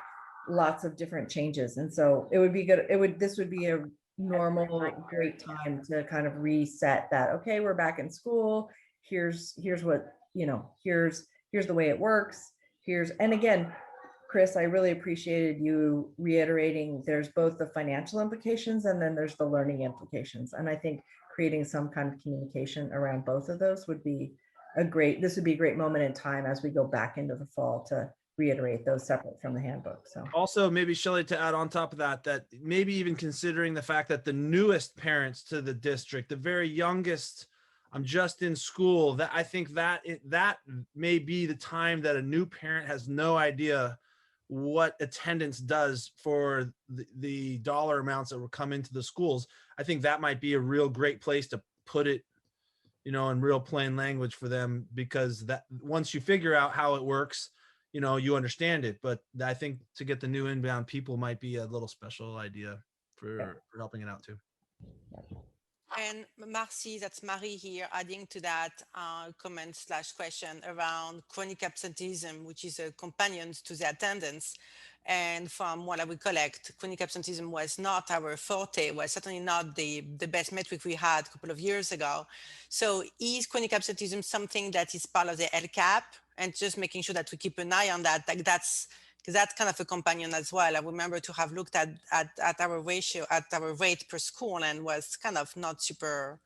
lots of different changes. And so it would be good. This would be a normal, great time to kind of reset that. Okay, we're back in school. Here's what, here's the way it works. And again, Chris, I really appreciated you reiterating there's both the financial implications and then there's the learning implications. And I think creating some kind of communication around both of those would be this would be a great moment in time as we go back into the fall to reiterate those separate from the handbook. So also maybe, Shelley, to add on top of that maybe even considering the fact that the newest parents to the district, the very youngest, I'm just in school, that I think that may be the time that a new parent has no idea what attendance does for the dollar amounts that will come into the schools. I think that might be a real great place to put it, in real plain language for them, because that once you figure out how it works, you understand it. But I think to get the new inbound people might be a little special idea for helping it out too. And Marcy, that's Marie here, adding to that comment/question around chronic absenteeism, which is a companion to the attendance. And from what I recollect, chronic absenteeism was not our forte, was certainly not the best metric we had a couple of years ago. So is chronic absenteeism something that is part of the LCAP, and just making sure that we keep an eye on that? Like that's because that's kind of a companion as well. I remember to have looked at our ratio, at our rate per school, and was kind of not super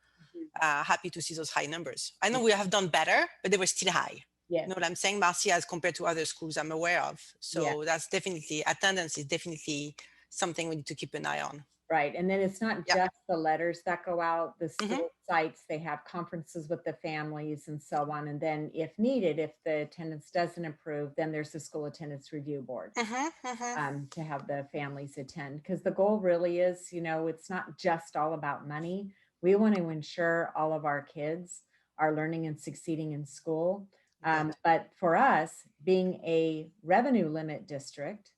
happy to see those high numbers. I know we have done better, but they were still high. Yeah. You know what I'm saying, Marcy, as compared to other schools I'm aware of. So that's definitely, attendance is definitely something we need to keep an eye on. Right. And then it's not just the letters that go out, the Mhm. school sites, they have conferences with the families and so on. And then if needed, if the attendance doesn't improve, then there's the school attendance review board to have the families attend. Because the goal really is, you know, it's not just all about money. We want to ensure all of our kids are learning and succeeding in school. But for us, being a revenue limit district,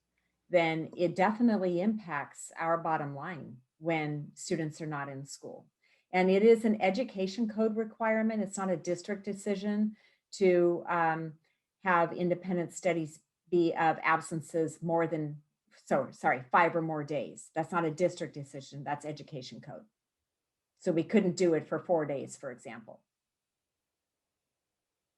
then it definitely impacts our bottom line when students are not in school. And it is an education code requirement. It's not a district decision to have independent studies be of absences more than, 5 or more days. That's not a district decision, that's education code. So we couldn't do it for 4 days, for example.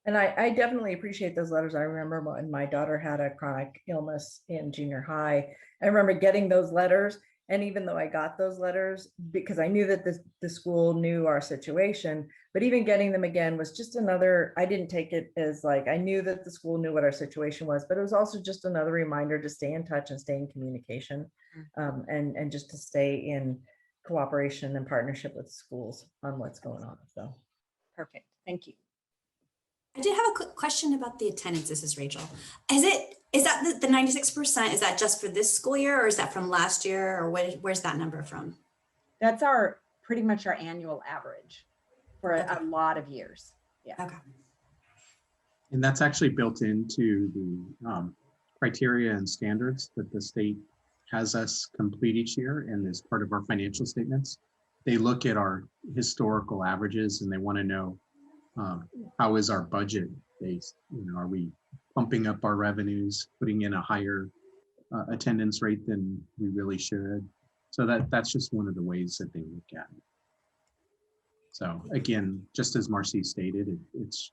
And I definitely appreciate those letters. I remember when my daughter had a chronic illness in junior high, I remember getting those letters. And even though I got those letters, because I knew that the school knew our situation, but even getting them again was just another, I didn't take it as like, I knew that the school knew what our situation was, but it was also just another reminder to stay in touch and stay in communication, and just to stay in cooperation and partnership with schools on what's going on. So perfect. Thank you. I did have a quick question about the attendance. This is Rachel. Is that the 96%? Is that just for this school year, or is that from last year, or where's that number from? That's pretty much our annual average for a lot of years. Yeah. Okay. And that's actually built into the criteria and standards that the state has us complete each year, and as part of our financial statements. They look at our historical averages and they want to know how is our budget based? You know, are we pumping up our revenues, putting in a higher attendance rate than we really should? So that's just one of the ways that they look at it. So again, just as Marcy stated, it's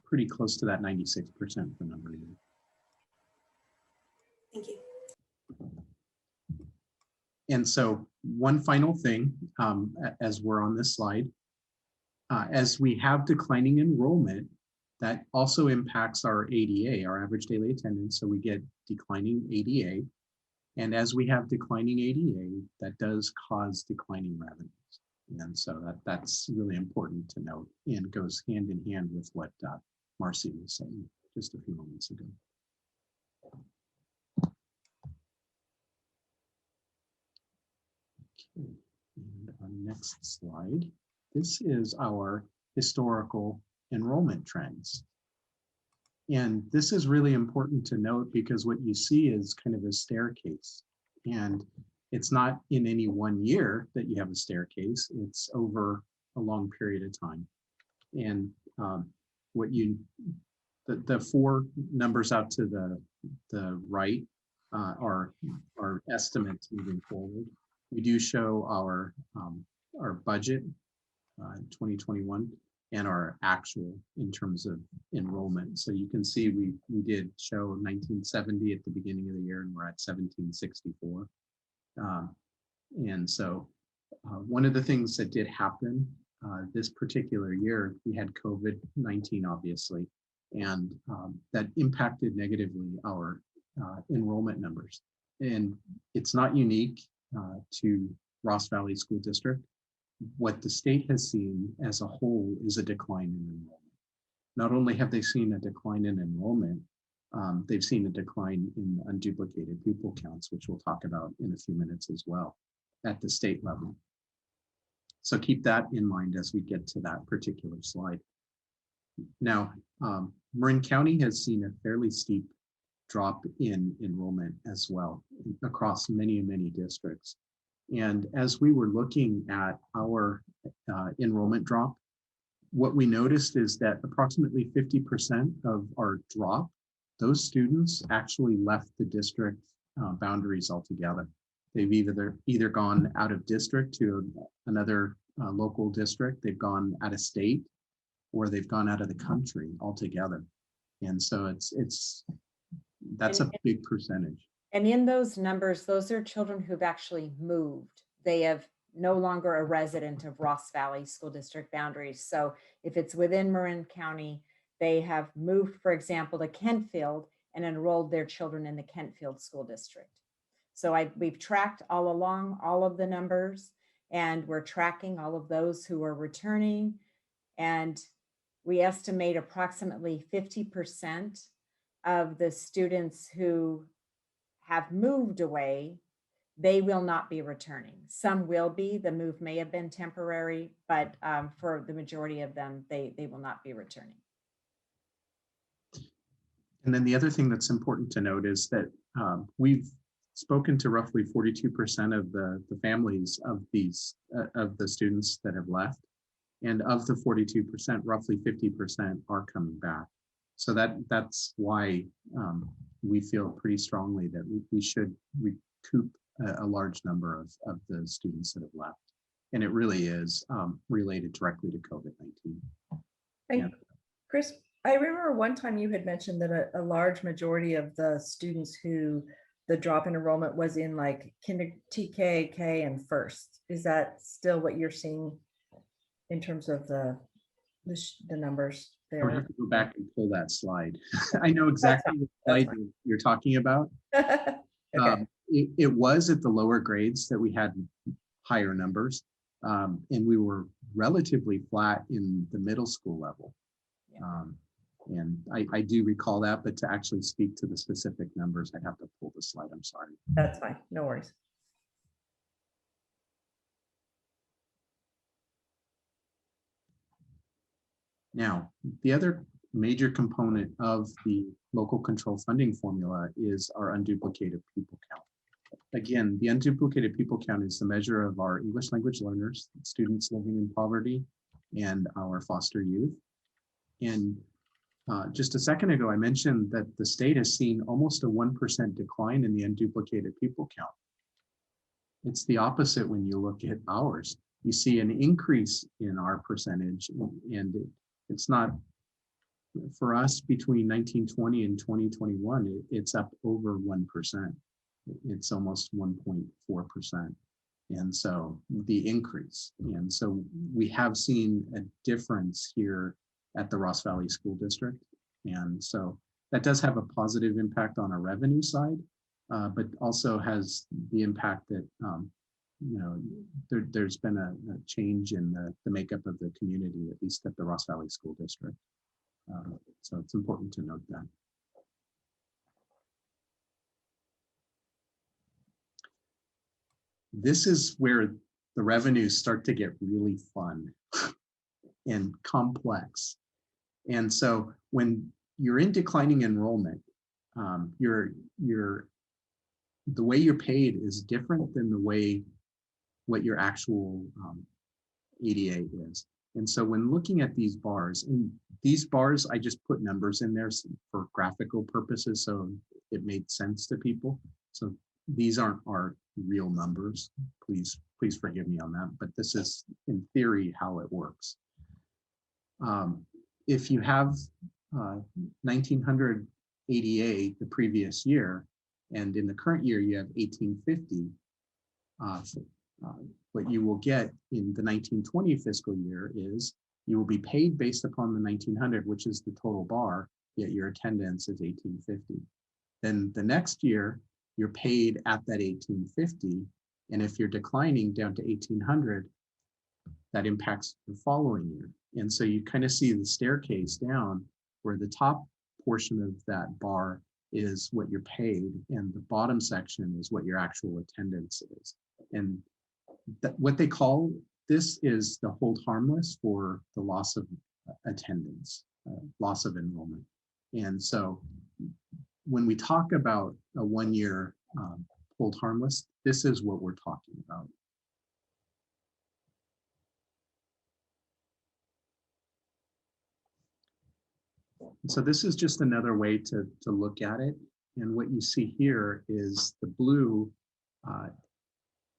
pretty close to that 96% the number. Thank you. And so one final thing, as we're on this slide, as we have declining enrollment, that also impacts our ADA, our average daily attendance. So we get declining ADA. And as we have declining ADA, that does cause declining revenues. And so that's really important to note and goes hand in hand with what Marcy was saying just a few moments ago. Okay, and our next slide. This is our historical enrollment trends. And this is really important to note because what you see is kind of a staircase. And it's not in any one year that you have a staircase, it's over a long period of time. And the four numbers out to the right are estimates moving forward. We do show our budget in 2021 and our actual in terms of enrollment. So you can see we did show 1970 at the beginning of the year, and we're at 1764. And so one of the things that did happen this particular year, we had COVID-19, obviously, and that impacted negatively our enrollment numbers. And it's not unique to Ross Valley School District. What the state has seen as a whole is a decline in enrollment. Not only have they seen a decline in enrollment, they've seen a decline in unduplicated pupil counts, which we'll talk about in a few minutes as well at the state level. So keep that in mind as we get to that particular slide. Now, Marin County has seen a fairly steep drop in enrollment as well across many, many districts. And as we were looking at our enrollment drop, what we noticed is that approximately 50% of our drop, those students actually left the district boundaries altogether. They've either gone out of district to another local district, they've gone out of state, or they've gone out of the country altogether. And so it's That's a big percentage. And in those numbers, those are children who've actually moved. They have no longer a resident of Ross Valley School District boundaries. So if it's within Marin County, they have moved, for example, to Kentfield and enrolled their children in the Kentfield School District. So we've tracked all along all of the numbers, and we're tracking all of those who are returning. And we estimate approximately 50% of the students who have moved away, they will not be returning. Some will be, the move may have been temporary, but for the majority of them, they will not be returning. And then the other thing that's important to note is that we've spoken to roughly 42% of the families of these of the students that have left. And of the 42%, roughly 50% are coming back. So that's why we feel pretty strongly that we should recoup a large number of the students that have left. And it really is related directly to COVID-19. And Chris, I remember one time you had mentioned that a large majority of the students who the drop in enrollment was in like TK, K, and first. Is that still what you're seeing in terms of the numbers there? I have to go back and pull that slide. I know exactly what slide you're talking about. Okay. It was at the lower grades that we had higher numbers, and we were relatively flat in the middle school level. And I do recall that, but to actually speak to the specific numbers, I'd have to pull the slide. I'm sorry. That's fine. No worries. Now, the other major component of the local control funding formula is our unduplicated pupil count. Again, the unduplicated pupil count is the measure of our English language learners, students living in poverty, and our foster youth. And just a second ago, I mentioned that the state has seen almost a 1% decline in the unduplicated pupil count. It's the opposite when you look at ours. You see an increase in our percentage, and it's not, for us, between 1920 and 2021, it's up over 1%. It's almost 1.4%. And so the increase. And so we have seen a difference here at the Ross Valley School District. And so that does have a positive impact on our revenue side, but also has the impact that, there's been a change in the makeup of the community, at least at the Ross Valley School District. So it's important to note that. This is where the revenues start to get really fun and complex. And so when you're in declining enrollment, the way you're paid is different than the way what your actual ADA is. And so when looking at these bars, I just put numbers in there for graphical purposes, so it made sense to people. So these aren't our real numbers. Please forgive me on that, but this is in theory how it works. If you have 1900 ADA the previous year, and in the current year you have 1850, what you will get in the 1920 fiscal year is you will be paid based upon the 1900, which is the total bar, yet your attendance is 1850. Then the next year, you're paid at that 1850, and if you're declining down to 1800, that impacts the following year. And so you kind of see the staircase down where the top portion of that bar is what you're paid, and the bottom section is what your actual attendance is. And what they call this is the hold harmless for the loss of attendance, loss of enrollment. And so when we talk about a 1 year hold harmless, this is what we're talking about. So this is just another way to look at it. And what you see here is the blue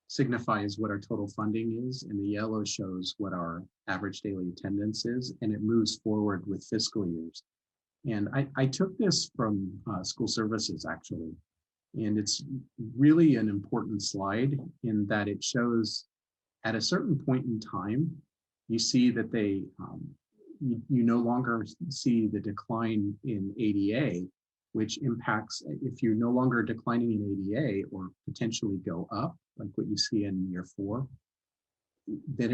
signifies what our total funding is, and the yellow shows what our average daily attendance is, and it moves forward with fiscal years. And I took this from school services actually, and it's really an important slide in that it shows at a certain point in time, you see that they, you no longer see the decline in ADA, which impacts if you're no longer declining in ADA or potentially go up, like what you see in year 4, that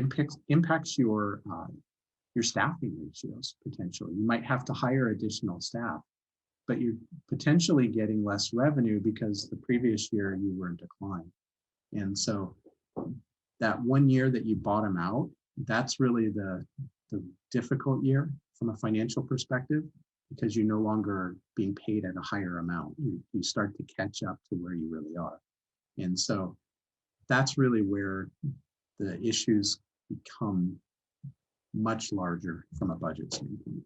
impacts your staffing ratios potentially. You might have to hire additional staff, but you're potentially getting less revenue because the previous year you were in decline. And so that 1 year that you bottom out, that's really the difficult year from a financial perspective, because you're no longer being paid at a higher amount. You start to catch up to where you really are. And so that's really where the issues become much larger from a budget standpoint.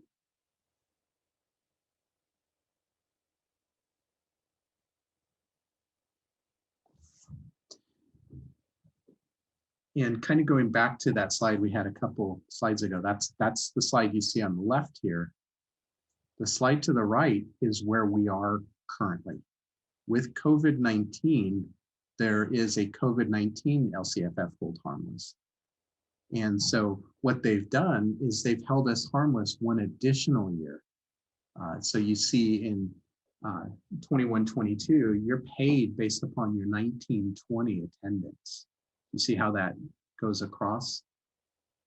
And kind of going back to that slide we had a couple slides ago, that's the slide you see on the left here. The slide to the right is where we are currently. With COVID-19, there is a COVID-19 Lcff hold harmless. And so what they've done is they've held us harmless 1 additional year. So you see in 21-22, you're paid based upon your 19-20 attendance. You see how that goes across?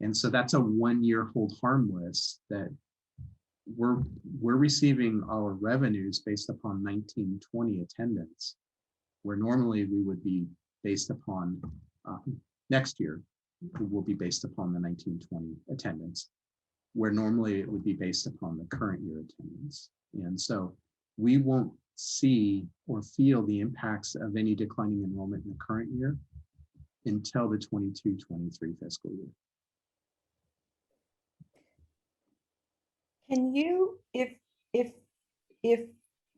And so that's a 1-year hold harmless that we're receiving our revenues based upon 19-20 attendance, where normally we would be based upon next year will be based upon the 19-20 attendance, where normally it would be based upon the current year attendance. And so we won't see or feel the impacts of any declining enrollment in the current year until the 22-23 fiscal year. Can you, if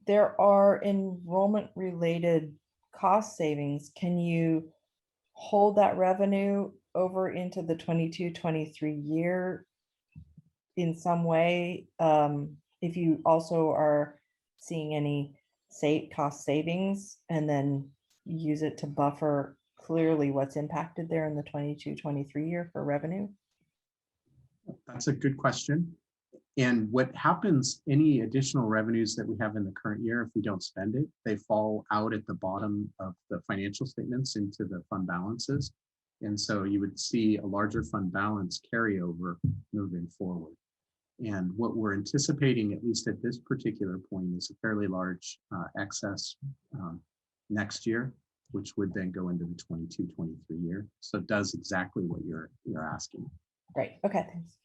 there are enrollment related cost savings, can you hold that revenue over into the 22-23 year in some way? If you also are seeing any cost savings, and then use it to buffer clearly what's impacted there in the 22-23 year for revenue? That's a good question. And what happens, any additional revenues that we have in the current year, if we don't spend it, they fall out at the bottom of the financial statements into the fund balances. And so you would see a larger fund balance carryover moving forward. And what we're anticipating, at least at this particular point, is a fairly large excess next year, which would then go into the 22-23 year. So it does exactly what you're asking. Great. Okay, thanks.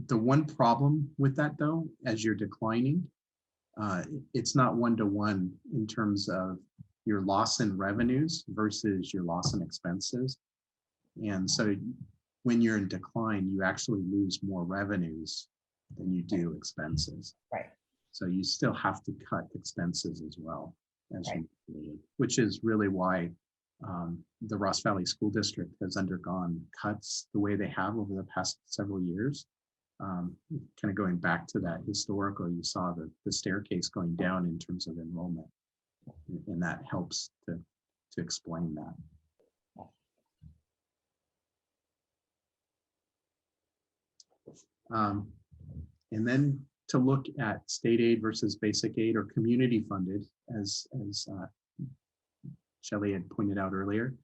The one problem with that, though, as you're declining, it's not 1-to-1 in terms of your loss in revenues versus your loss in expenses. And so when you're in decline, you actually lose more revenues than you do expenses. Right. So you still have to cut expenses as well, as Right. you move, which is really why the Ross Valley School District has undergone cuts the way they have over the past several years. Kind of going back to that historical, you saw the staircase going down in terms of enrollment, and that helps to explain that. And then to look at state aid versus basic aid or community funded, as Shelley had pointed out earlier,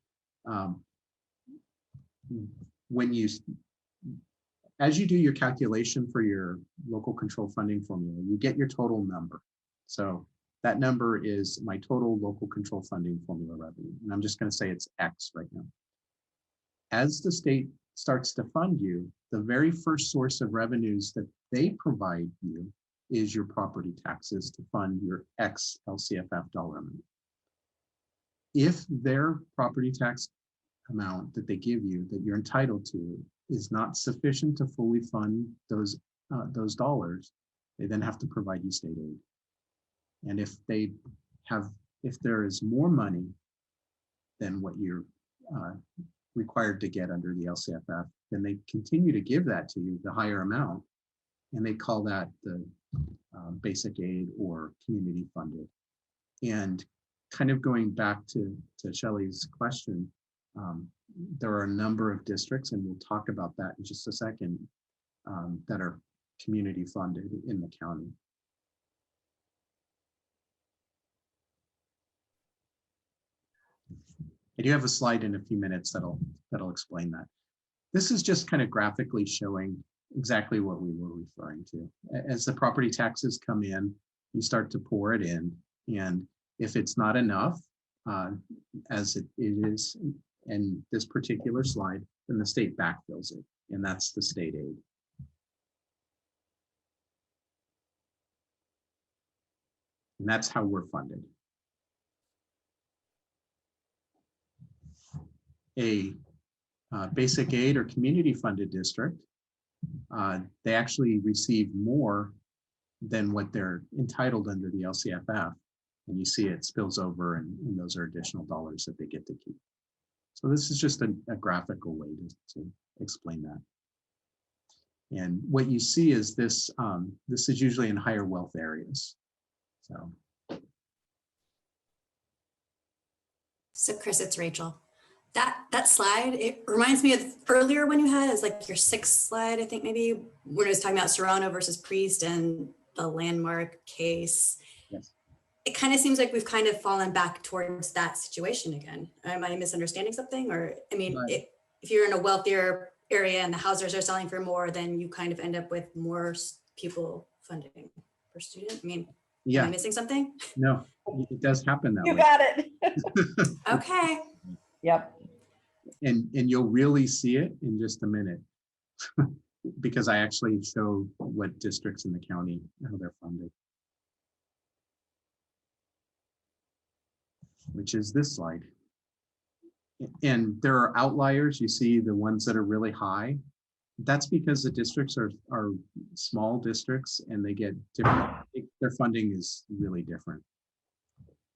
as you do your calculation for your local control funding formula, you get your total number. So that number is my total local control funding formula revenue. And I'm just going to say it's X right now. As the state starts to fund you, the very first source of revenues that they provide you is your property taxes to fund your X Lcff dollar amount. If their property tax amount that they give you that you're entitled to is not sufficient to fully fund those dollars, they then have to provide you state aid. And if there is more money than what you're required to get under the Lcff, then they continue to give that to you, the higher amount, And they call that the basic aid or community funded. And kind of going back to Shelley's question, there are a number of districts, and we'll talk about that in just a second, that are community funded in the county. I do have a slide in a few minutes that'll explain that. This is just kind of graphically showing exactly what we were referring to. As the property taxes come in, you start to pour it in, and if it's not enough, as it is in this particular slide, then the state backfills it, and that's the state aid. And that's how we're funded. A basic aid or community funded district, they actually receive more than what they're entitled under the LCFF. And you see it spills over, and those are additional dollars that they get to keep. So this is just a graphical way to explain that. And what you see is this, this is usually in higher wealth areas. So Chris, it's Rachel. That slide, it reminds me of earlier when you had as like your 6th slide, I think maybe, when it was talking about Serrano versus Priest and the landmark case. Yes. It kind of seems like we've kind of fallen back towards that situation again. Am I misunderstanding something? Or, I mean, Right. if you're in a wealthier area and the houses are selling for more, then you kind of end up with more people funding per student. I mean, Yeah. am I missing something? No, it does happen that You way. got it. Okay. Yep. And you'll really see it in just a minute, because I actually show what districts in the county, how they're funded, which is this slide. And there are outliers. You see the ones that are really high. That's because the districts are small districts, and they get different, their funding is really different.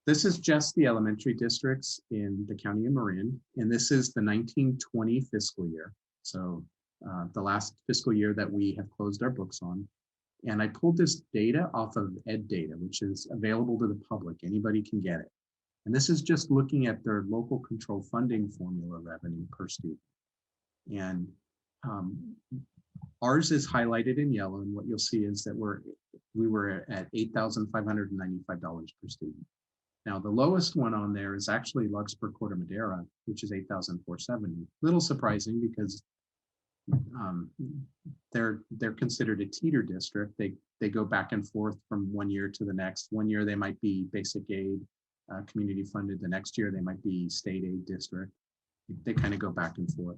This is just the elementary districts in the county of Marin, and this is the 1920 fiscal year. So the last fiscal year that we have closed our books on. And I pulled this data off of Ed Data, which is available to the public. Anybody can get it. And this is just looking at their local control funding formula revenue per student. And ours is highlighted in yellow, and what you'll see is that we were at $8,595 per student. Now, the lowest one on there is actually Larkspur Corte Madera, which is $8,470. Little surprising, because they're considered a teeter district. They go back and forth from one year to the next. One year they might be basic aid, community funded. The next year they might be state aid district. They kind of go back and forth.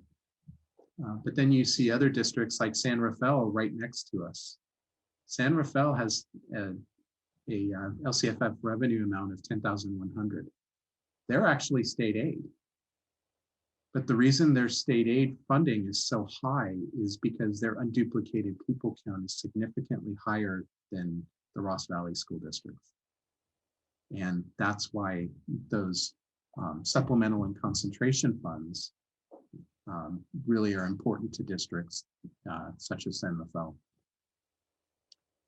But then you see other districts like San Rafael right next to us. San Rafael has a LCFF revenue amount of 10,100. They're actually state aid. But the reason their state aid funding is so high is because their unduplicated pupil count is significantly higher than the Ross Valley School District. And that's why those supplemental and concentration funds really are important to districts such as San Rafael.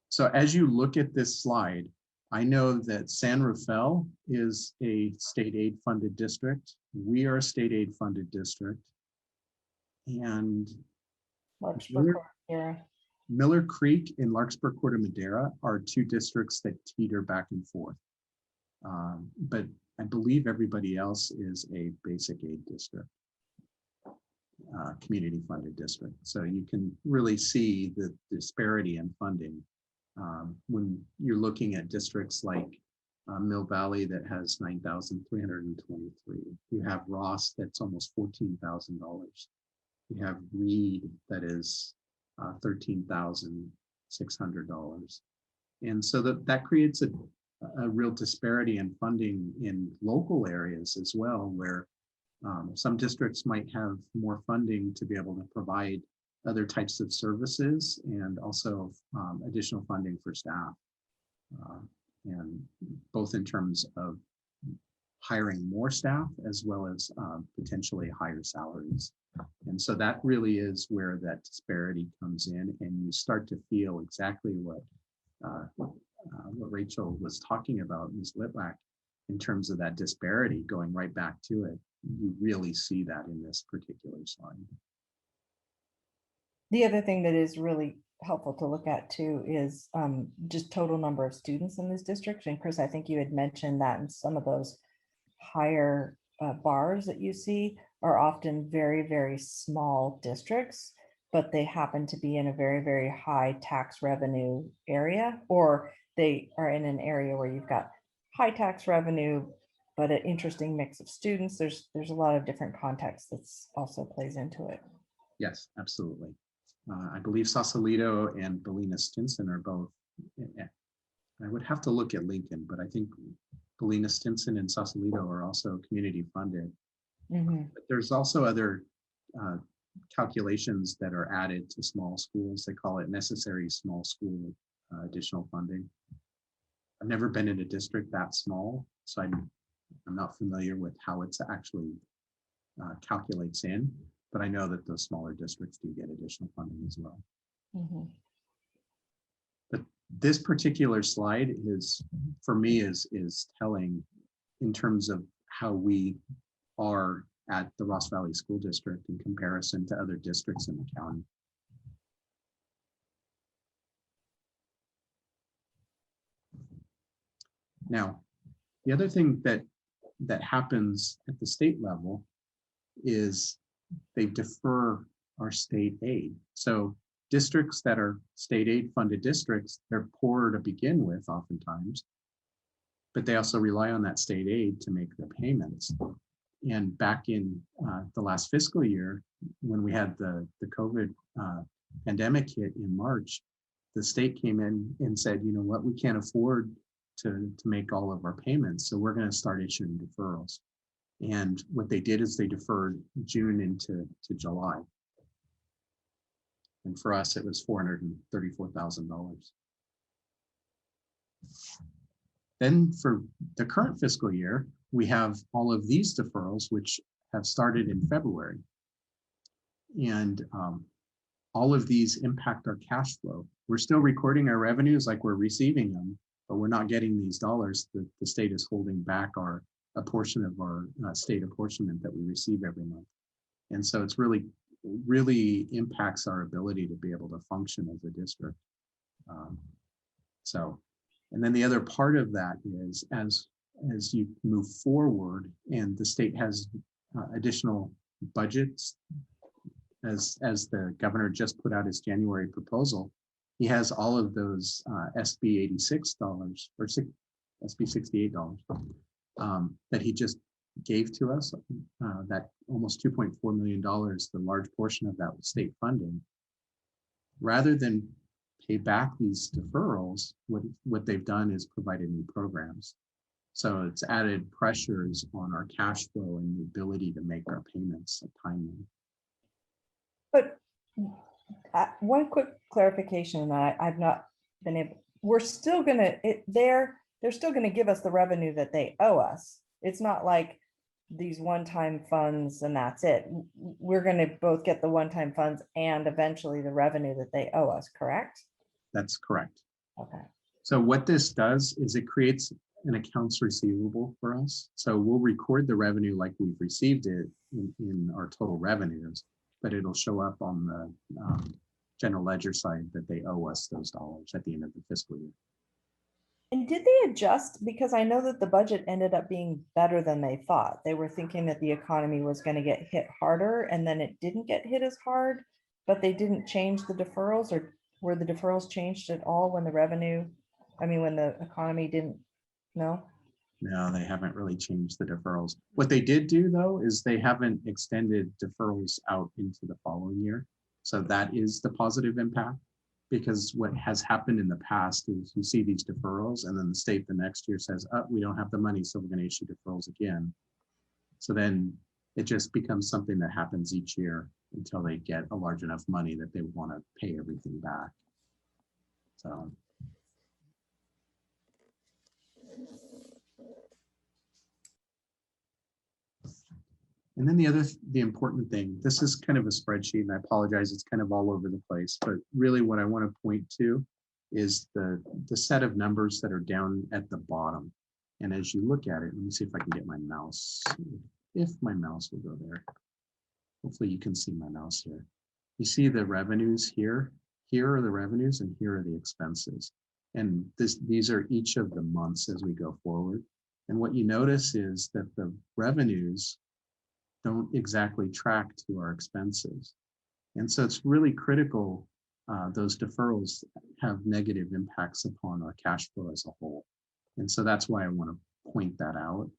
So as you look at this slide, I know that San Rafael is a state aid funded district. We are a state aid funded district. And Miller Creek and Larkspur Corte Madera are two districts that teeter back and forth. But I believe everybody else is a basic aid district, community funded district. So you can really see the disparity in funding. When you're looking at districts like Mill Valley that has 9,323, you have Ross that's almost $14,000. You have Reed that is $13,600, and so that creates a real disparity in funding in local areas as well, where some districts might have more funding to be able to provide other types of services, and also additional funding for staff, and both in terms of hiring more staff as well as potentially higher salaries. And so that really is where that disparity comes in, and you start to feel exactly what Rachel was talking about, Ms. Litwack, in terms of that disparity, going right back to it. You really see that in this particular slide. The other thing that is really helpful to look at too is just total number of students in this district. And Chris, I think you had mentioned that in some of those higher bars that you see are often very, very small districts, but they happen to be in a very, very high tax revenue area, or they are in an area where you've got high tax revenue, but an interesting mix of students. There's a lot of different context that's also plays into it. Yes, absolutely. I believe Sausalito and Billina Stinson are both. I would have to look at Lincoln, but I think Billina Stinson and Sausalito are also community funded. But there's also other calculations that are added to small schools. They call it necessary small school additional funding. I've never been in a district that small, so I'm not familiar with how it's actually calculates in, but I know that those smaller districts do get additional funding as well. But this particular slide is, for me, is telling in terms of how we are at the Ross Valley School District in comparison to other districts in the county. Now, the other thing that happens at the state level is they defer our state aid. So districts that are state aid funded districts, they're poorer to begin with oftentimes, but they also rely on that state aid to make their payments. And back in the last fiscal year, when we had the COVID pandemic hit in March, the state came in and said, you know what, we can't afford to make all of our payments, so we're going to start issuing deferrals. And what they did is they deferred June into July. And for us, it was $434,000. Then for the current fiscal year, we have all of these deferrals, which have started in February. And all of these impact our cash flow. We're still recording our revenues like we're receiving them, but we're not getting these dollars. The state is holding back a portion of our state apportionment that we receive every month. And so it's really impacts our ability to be able to function as a district. And then the other part of that is as you move forward and the state has additional budgets, as the governor just put out his January proposal, he has all of those SB $86 or SB $68 that he just gave to us, that almost $2.4 million, the large portion of that was state funding. Rather than pay back these deferrals, what they've done is provided new programs. So it's added pressures on our cash flow and the ability to make our payments timely. But one quick clarification that I've not been able, we're still gonna, they're still gonna give us the revenue that they owe us. It's not like these one-time funds and that's it. We're gonna both get the one-time funds and eventually the revenue that they owe us, correct? That's correct. Okay. So what this does is it creates an accounts receivable for us. So we'll record the revenue like we've received it in our total revenues, but it'll show up on the general ledger side that they owe us those dollars at the end of the fiscal year. And did they adjust? Because I know that the budget ended up being better than they thought. They were thinking that the economy was going to get hit harder, and then it didn't get hit as hard, but they didn't change the deferrals, or were the deferrals changed at all when the revenue, when the economy didn't, no? No, they haven't really changed the deferrals. What they did do though, is they haven't extended deferrals out into the following year. So that is the positive impact, because what has happened in the past is you see these deferrals and then the state the next year says, oh, we don't have the money, so we're going to issue deferrals again. So then it just becomes something that happens each year until they get a large enough money that they want to pay everything back. So. And then the important thing, this is kind of a spreadsheet, and I apologize, it's kind of all over the place, but really what I want to point to is the set of numbers that are down at the bottom. And as you look at it, let me see if I can get my mouse, if my mouse will go there. Hopefully you can see my mouse here. You see the revenues here. Here are the revenues and here are the expenses. And these are each of the months as we go forward. And what you notice is that the revenues don't exactly track to our expenses. And so it's really critical, those deferrals have negative impacts upon our cash flow as a whole. And so that's why I want to point that out.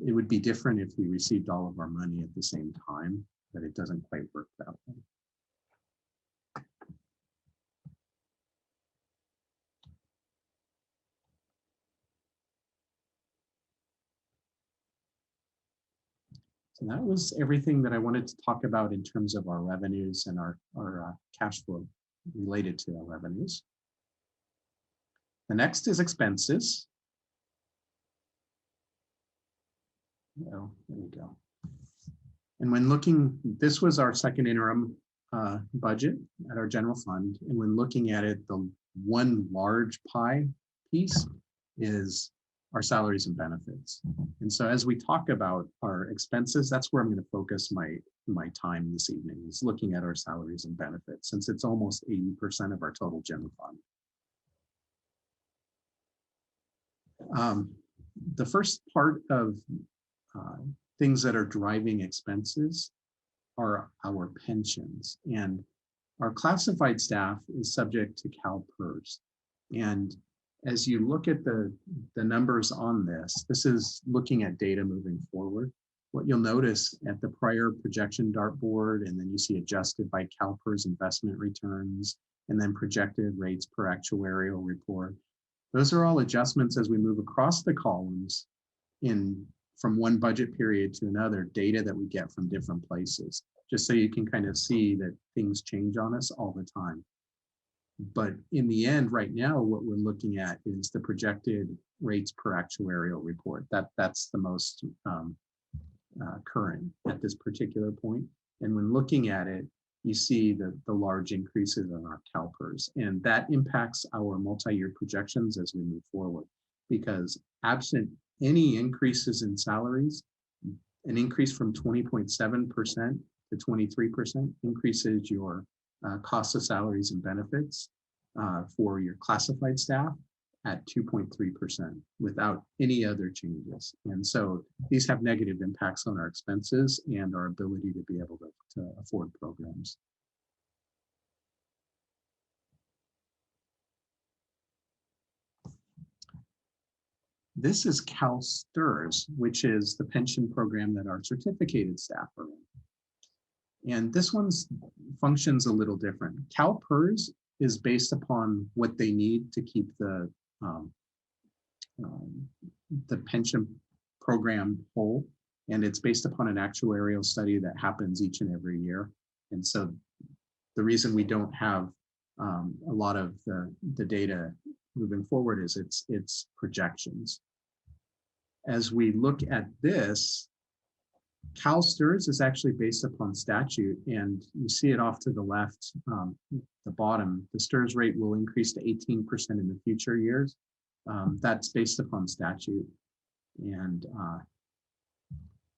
It would be different if we received all of our money at the same time, but it doesn't quite work that way. So that was everything that I wanted to talk about in terms of our revenues and our cash flow related to our revenues. The next is expenses. Oh, there we go. And when looking, this was our second interim budget at our general fund. And when looking at it, the one large pie piece is our salaries and benefits. And so as we talk about our expenses, that's where I'm going to focus my time this evening, is looking at our salaries and benefits, since it's almost 80% of our total general fund. The first part of things that are driving expenses are our pensions, and our classified staff is subject to CalPERS. And as you look at the numbers on this is looking at data moving forward. What you'll notice at the prior projection dartboard, and then you see adjusted by CalPERS investment returns, and then projected rates per actuarial report. Those are all adjustments as we move across the columns from one budget period to another, data that we get from different places, just so you can kind of see that things change on us all the time. But in the end, right now, what we're looking at is the projected rates per actuarial report. That's the most current at this particular point. And when looking at it, you see the large increases in our CalPERS, and that impacts our multi-year projections as we move forward. Because absent any increases in salaries, an increase from 20.7% to 23% increases your cost of salaries and benefits for your classified staff at 2.3% without any other changes. And so these have negative impacts on our expenses and our ability to be able to afford programs. This is Calstrs, which is the pension program that our certificated staff are in. And this one's functions a little different. CalPERS is based upon what they need to keep the pension program whole, and it's based upon an actuarial study that happens each and every year. And so the reason we don't have a lot of the data moving forward is it's projections. As we look at this, Calstrs is actually based upon statute, and you see it off to the left, the bottom. The STRS rate will increase to 18% in the future years. That's based upon statute. And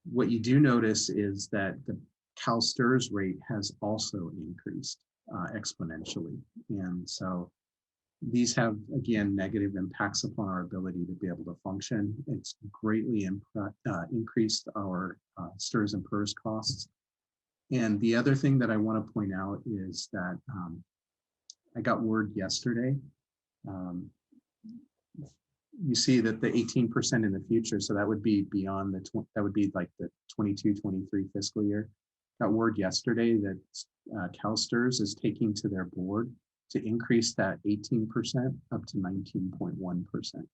what you do notice is that the Calstrs rate has also increased exponentially. And so these have, again, negative impacts upon our ability to be able to function. It's greatly increased our STRS and PERS costs. And the other thing that I want to point out is that I got word yesterday. You see that the 18% in the future, so that would be beyond that would be like the 22-23 fiscal year. Got word yesterday that Calstrs is taking to their board to increase that 18% up to 19.1%.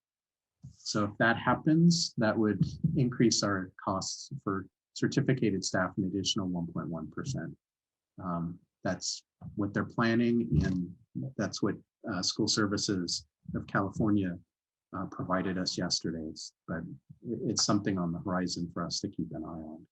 So if that happens, that would increase our costs for certificated staff an additional 1.1%. That's what they're planning, and that's what School Services of California provided us yesterday. But it's something on the horizon for us to keep an eye on.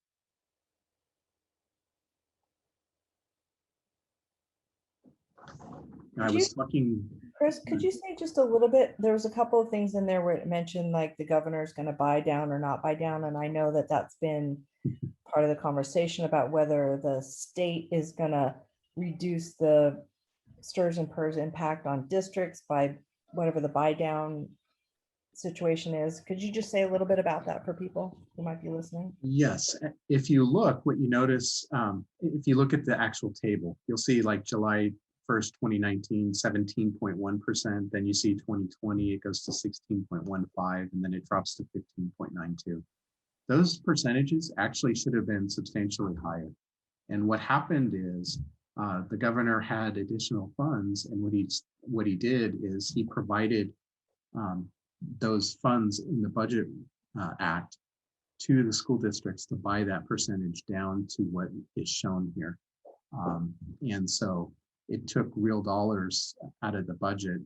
I Could was talking, Chris, could you say just a little bit? There was a couple of things in there where it mentioned like the governor's going to buy down or not buy down. And I know that that's been part of the conversation about whether the state is going to reduce the STRS and PERS impact on districts by whatever the buy down situation is. Could you just say a little bit about that for people who might be listening? yes, if you look, what you notice, if you look at the actual table, you'll see like July 1st, 2019, 17.1%. Then you see 2020, it goes to 16.15, and then it drops to 15.92. Those percentages actually should have been substantially higher. And what happened is the governor had additional funds, and what he did is he provided those funds in the budget act to the school districts to buy that percentage down to what is shown here. And so it took real dollars out of the budget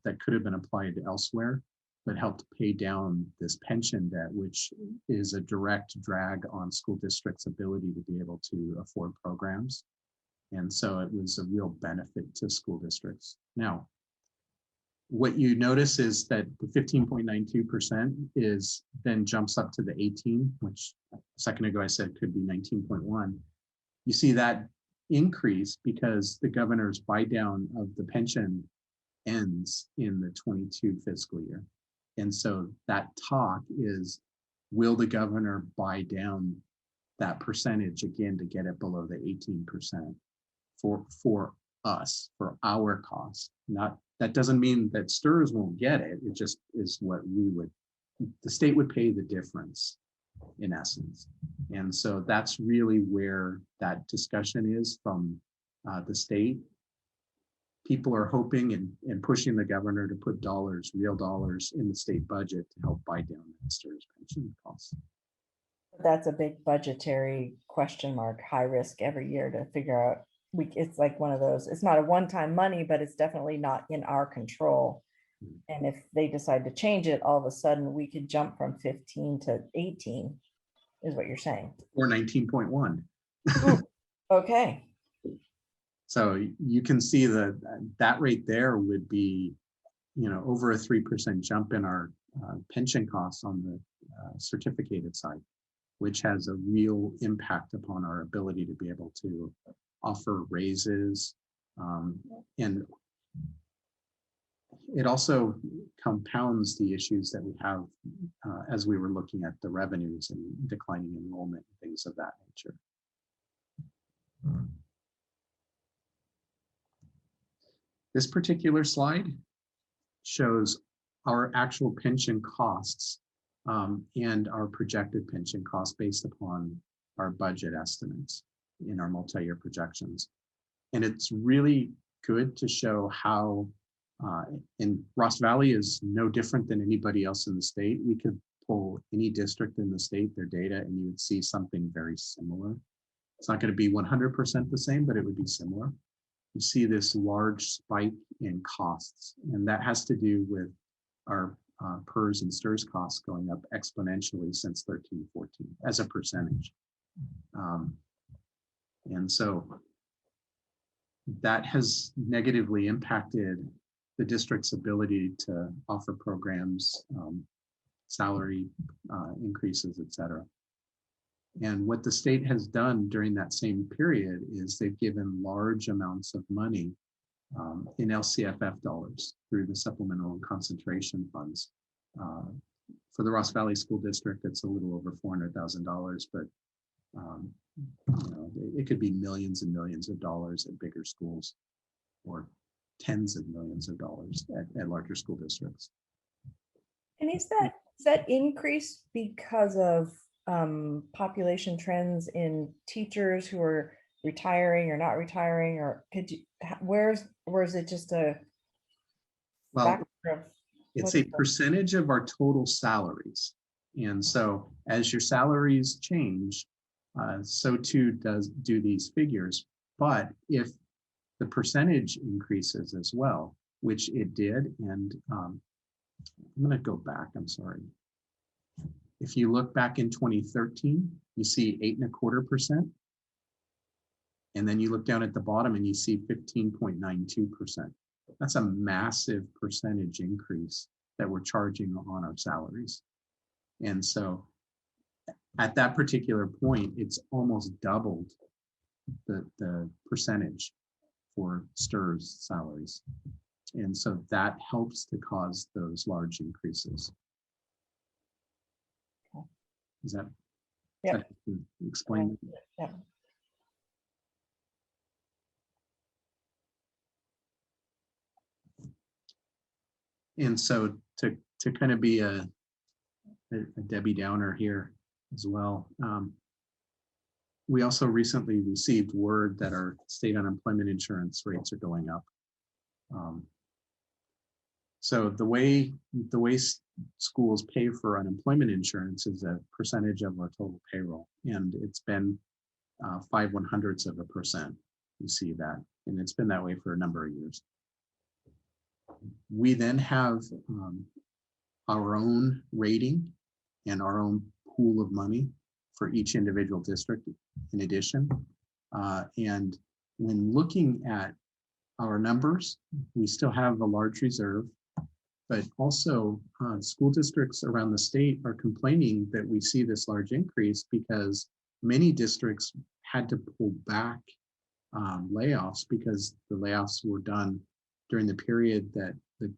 that could have been applied elsewhere, but helped pay down this pension debt, which is a direct drag on school districts' ability to be able to afford programs. And so it was a real benefit to school districts. Now, what you notice is that the 15.92% is then jumps up to the 18, which a second ago I said could be 19.1. You see that increase because the governor's buy down of the pension ends in the 22 fiscal year. And so that talk is, will the governor buy down that percentage again to get it below the 18% for us, for our cost? Not, that doesn't mean that STRS won't get it. It just is what the state would pay the difference in essence. And so that's really where that discussion is from the state. People are hoping and pushing the governor to put dollars, real dollars, in the state budget to help buy down that STRS pension costs. That's a big budgetary question mark, high risk every year to figure out. It's like one of those, it's not a one-time money, but it's definitely not in our control. And if they decide to change it, all of a sudden we could jump from 15 to 18, is what you're saying. Or 19.1. Okay. So you can see that rate there would be, over a 3% jump in our pension costs on the certificated side, which has a real impact upon our ability to be able to offer raises. And it also compounds the issues that we have as we were looking at the revenues and declining enrollment and things of that nature. This particular slide shows our actual pension costs and our projected pension costs based upon our budget estimates in our multi-year projections. And it's really good to show how, and Ross Valley is no different than anybody else in the state. We could pull any district in the state, their data, and you would see something very similar. It's not going to be 100% the same, but it would be similar. You see this large spike in costs, and that has to do with our PERS and STRS costs going up exponentially since 13-14 as a percentage. And so that has negatively impacted the district's ability to offer programs, salary increases, et cetera. And what the state has done during that same period is they've given large amounts of money in LCFF dollars through the supplemental and concentration funds. For the Ross Valley School District, it's a little over $400,000, but it could be millions and millions of dollars at bigger schools, or tens of millions of dollars at larger school districts. And is that increase because of population trends in teachers who are retiring or not retiring, or where is it just a it's a percentage of our total salaries, and so as your salaries change, so too do these figures. But if the percentage increases as well, which it did, and I'm going to go back, I'm sorry. If you look back in 2013, you see 8.25%. And then you look down at the bottom and you see 15.92%. That's a massive percentage increase that we're charging on our salaries. And so at that particular point, it's almost doubled the percentage for STRS salaries. And so that helps to cause those large increases. Is that, Yep. explain? Yep. And so to kind of be a Debbie Downer here as well, we also recently received word that our state unemployment insurance rates are going up. So the way schools pay for unemployment insurance is a percentage of our total payroll, and it's been 0.05%. You see that, and it's been that way for a number of years. We then have our own rating and our own pool of money for each individual district in addition. And when looking at our numbers, we still have a large reserve, but also school districts around the state are complaining that we see this large increase because many districts had to pull back layoffs because the layoffs were done during the period that the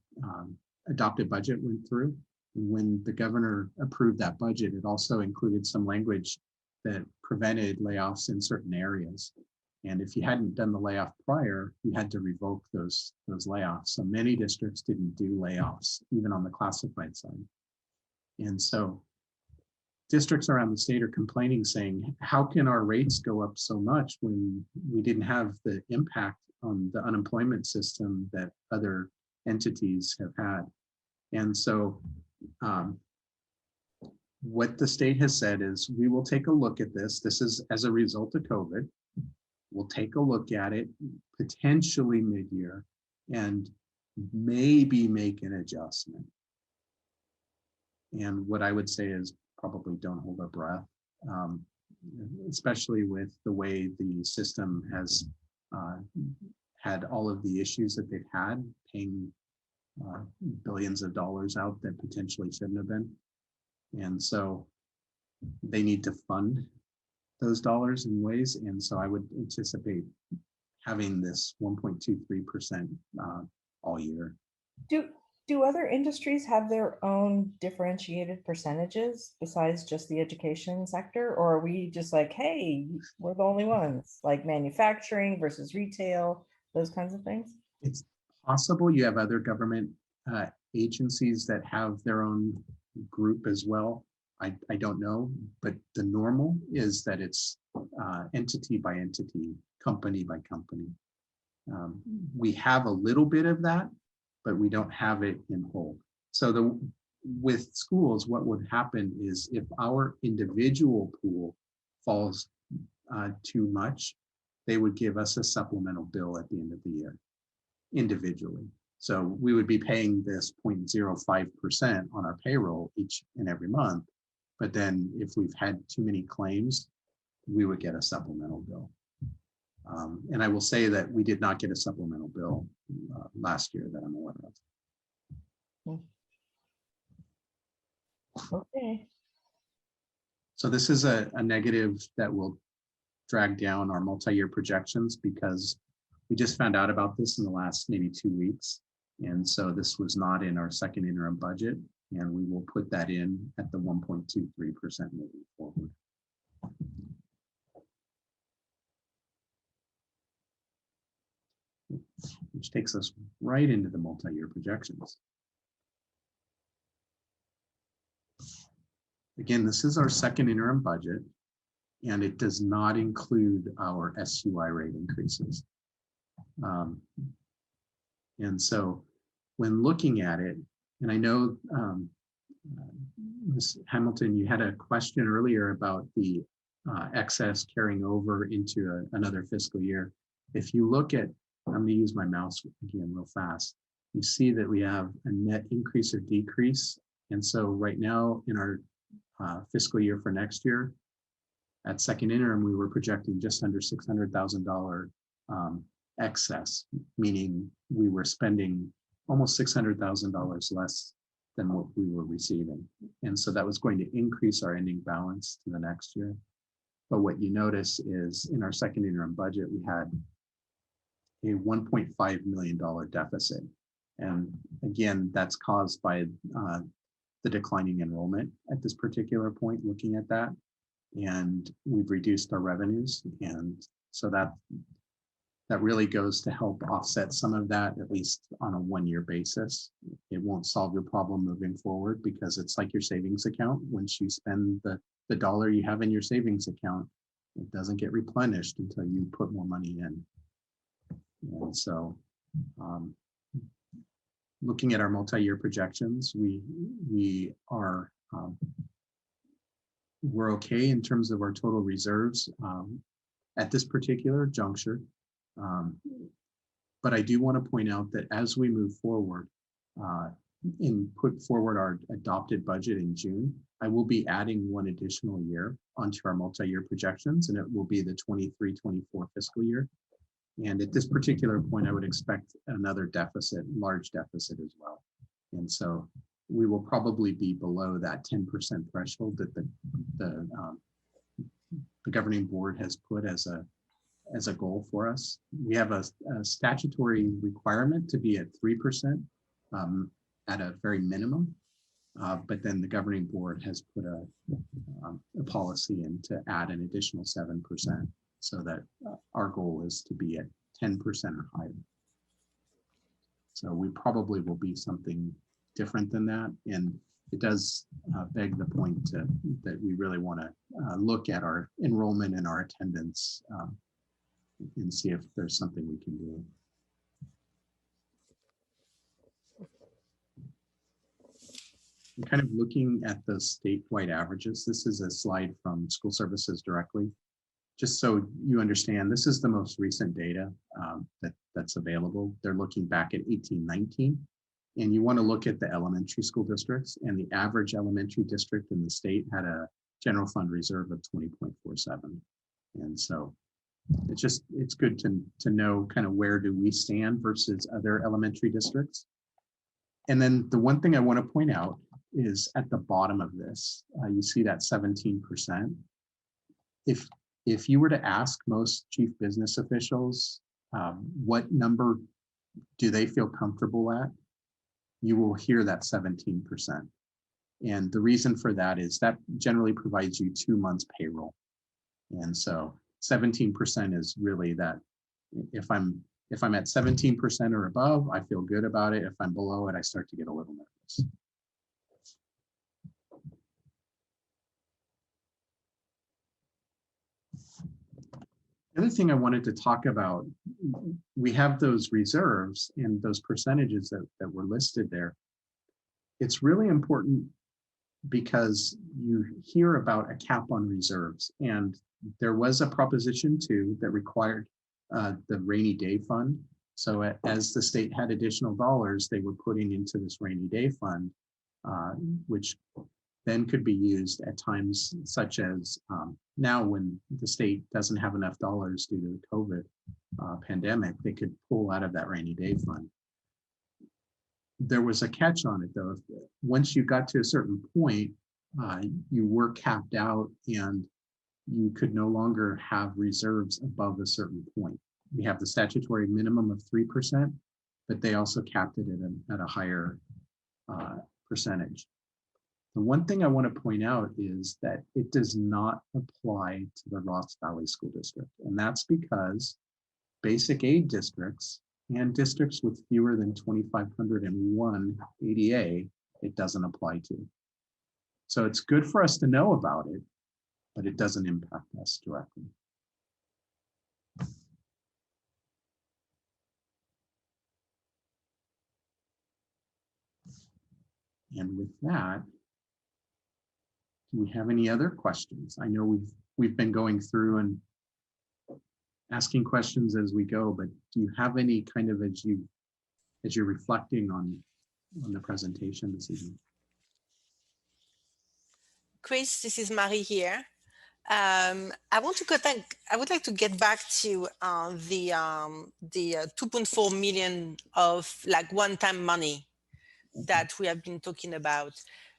adopted budget went through. When the governor approved that budget, it also included some language that prevented layoffs in certain areas. And if you hadn't done the layoff prior, you had to revoke those layoffs. So many districts didn't do layoffs, even on the classified side. And so districts around the state are complaining, saying, how can our rates go up so much when we didn't have the impact on the unemployment system that other entities have had? And so what the state has said is, we will take a look at this. This is as a result of COVID. We'll take a look at it potentially mid-year and maybe make an adjustment. And what I would say is probably don't hold our breath, especially with the way the system has had all of the issues that they've had, paying billions of dollars out that potentially shouldn't have been. And so they need to fund those dollars in ways. And so I would anticipate having this 1.23% all year. Do other industries have their own differentiated percentages besides just the education sector? Or are we just like, hey, we're the only ones, like manufacturing versus retail, those kinds of things? It's possible you have other government agencies that have their own group as well. I don't know, but the normal is that it's entity by entity, company by company. We have a little bit of that, but we don't have it in whole. So with schools, what would happen is if our individual pool falls too much, they would give us a supplemental bill at the end of the year individually. So we would be paying this 0.05% on our payroll each and every month. But then if we've had too many claims, we would get a supplemental bill. And I will say that we did not get a supplemental bill last year that I'm aware of. Okay. So this is a negative that will drag down our multi-year projections because we just found out about this in the last maybe 2 weeks. And so this was not in our second interim budget, and we will put that in at the 1.23% moving forward. Which takes us right into the multi-year projections. Again, this is our second interim budget, and it does not include our SUI rate increases. And so when looking at it, and I know Ms. Hamilton, you had a question earlier about the excess carrying over into another fiscal year. If you look at, I'm going to use my mouse again real fast, you see that we have a net increase or decrease. And so right now in our fiscal year for next year, at second interim, we were projecting just under $600,000 excess, meaning we were spending almost $600,000 less than what we were receiving. And so that was going to increase our ending balance to the next year. But what you notice is in our second interim budget, we had a $1.5 million deficit. And again, that's caused by the declining enrollment at this particular point, looking at that. And we've reduced our revenues. And so that really goes to help offset some of that, at least on a one-year basis. It won't solve your problem moving forward because it's like your savings account. Once you spend the dollar you have in your savings account, it doesn't get replenished until you put more money in. And so looking at our multi-year projections, we're okay in terms of our total reserves at this particular juncture. But I do want to point out that as we move forward and put forward our adopted budget in June, I will be adding one additional year onto our multi-year projections, and it will be the 23-24 fiscal year. And at this particular point, I would expect another deficit, large deficit as well. And so we will probably be below that 10% threshold that the governing board has put as a goal for us. We have a statutory requirement to be at 3% at a very minimum, but then the governing board has put a policy in to add an additional 7%, so that our goal is to be at 10% or higher. So we probably will be something different than that, and it does beg the point that we really want to look at our enrollment and our attendance and see if there's something we can do. I'm kind of looking at the statewide averages. This is a slide from School Services directly. Just so you understand, this is the most recent data that's available. They're looking back at 18-19. And you want to look at the elementary school districts, and the average elementary district in the state had a general fund reserve of 20.47. And so it's good to know kind of where do we stand versus other elementary districts. And then the one thing I want to point out is at the bottom of this, you see that 17%. If you were to ask most chief business officials, what number do they feel comfortable at, you will hear that 17%. And the reason for that is that generally provides you 2 months payroll. And so 17% is really that. If I'm at 17% or above, I feel good about it. If I'm below it, I start to get a little nervous. The other thing I wanted to talk about, we have those reserves and those percentages that were listed there. It's really important because you hear about a cap on reserves, and there was a Proposition 2 that required the rainy day fund. So as the state had additional dollars, they were putting into this rainy day fund, which then could be used at times such as now when the state doesn't have enough dollars due to the COVID pandemic, they could pull out of that rainy day fund. There was a catch on it though. Once you got to a certain point, you were capped out and you could no longer have reserves above a certain point. We have the statutory minimum of 3%, but they also capped it at a higher percentage. The one thing I want to point out is that it does not apply to the Ross Valley School District. And that's because basic aid districts and districts with fewer than 2,501 ADA, it doesn't apply to. So it's good for us to know about it, but it doesn't impact us directly. And with that, do we have any other questions? I know we've been going through and asking questions as we go, but do you have any kind of as you're reflecting on the presentation this evening? Chris, this is Marie here. I want to I would like to get back to the 2.4 million of like one-time money that we have been talking about.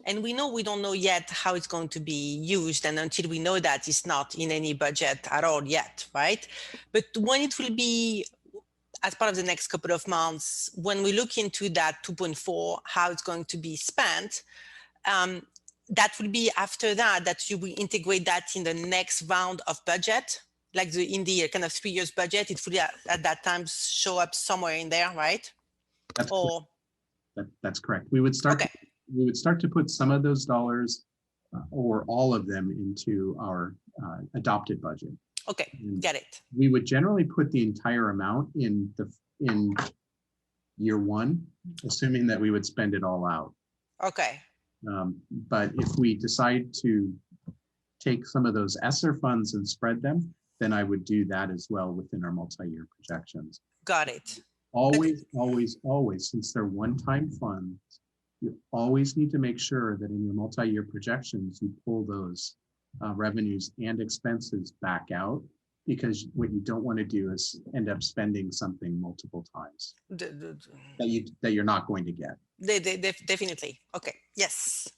And we know we don't know yet how it's going to be used. And until we know that, it's not in any budget at all yet, right? But when it will be as part of the next couple of months, when we look into that 2.4, how it's going to be spent, that will be after that you will integrate that in the next round of budget, like in the kind of 3 years budget, it will at that time show up somewhere in there, right? That's correct. We would start. Okay. We would start to put some of those dollars, or all of them, into our adopted budget. Okay, get it. We would generally put the entire amount in year one, assuming that we would spend it all out. Okay. But if we decide to take some of those ESSER funds and spread them, then I would do that as well within our multi-year projections. Got it. Always, always, always, since they're one-time funds, you always need to make sure that in your multi-year projections, you pull those revenues and expenses back out, because what you don't want to do is end up spending something multiple times that you're not going to get. Definitely. Okay. Yes.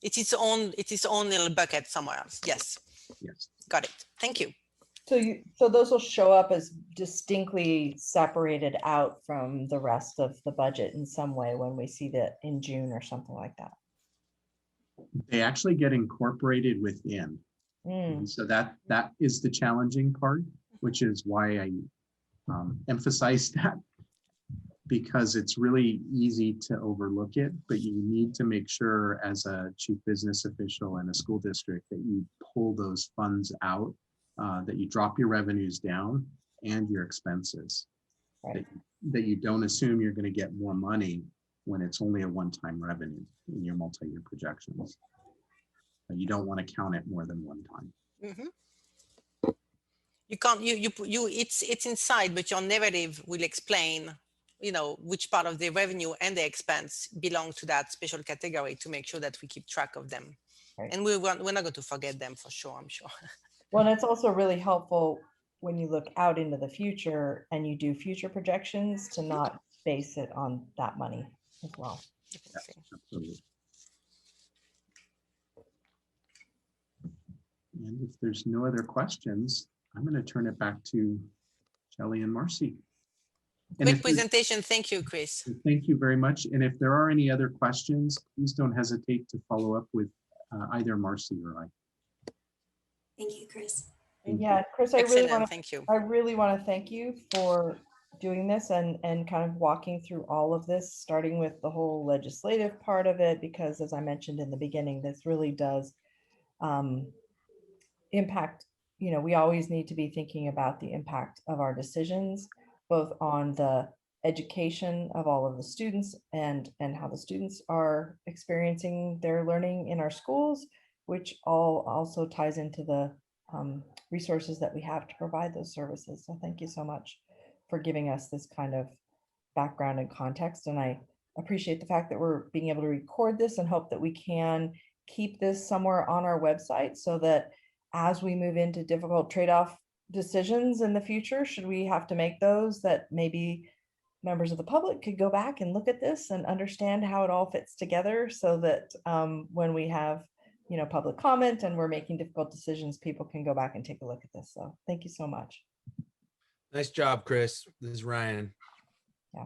It's its own little bucket somewhere else. Yes. Yes. Got it. Thank you. So those will show up as distinctly separated out from the rest of the budget in some way when we see that in June or something like that. They actually get incorporated within. And so that is the challenging part, which is why I emphasize that, because it's really easy to overlook it, but you need to make sure as a chief business official in a school district that you pull those funds out, that you drop your revenues down and your expenses, right. that you don't assume you're going to get more money when it's only a one-time revenue in your multi-year projections. You don't want to count it more than one time. Mm-hmm. You can't, it's inside, but your narrative will explain, which part of the revenue and the expense belong to that special category to make sure that we keep track of them. Right. And we're not going to forget them for sure, I'm sure. Well, and it's also really helpful when you look out into the future and you do future projections to not base it on that money as well. Yes, absolutely. And if there's no other questions, I'm going to turn it back to Shelley and Marcy. Great presentation. Thank you, Chris. Thank you very much. And if there are any other questions, please don't hesitate to follow up with either Marcy or I. Thank you, Chris. Yeah, Chris, I really want to thank you for doing this and kind of walking through all of this, starting with the whole legislative part of it, because as I mentioned in the beginning, this really does impact, we always need to be thinking about the impact of our decisions, both on the education of all of the students and how the students are experiencing their learning in our schools, which all also ties into the resources that we have to provide those services. So thank you so much for giving us this kind of background and context. And I appreciate the fact that we're being able to record this and hope that we can keep this somewhere on our website so that as we move into difficult trade-off decisions in the future, should we have to make those, that maybe members of the public could go back and look at this and understand how it all fits together, so that when we have public comment and we're making difficult decisions, people can go back and take a look at this. So thank you so much. Nice job, Chris. This is Ryan. Yeah.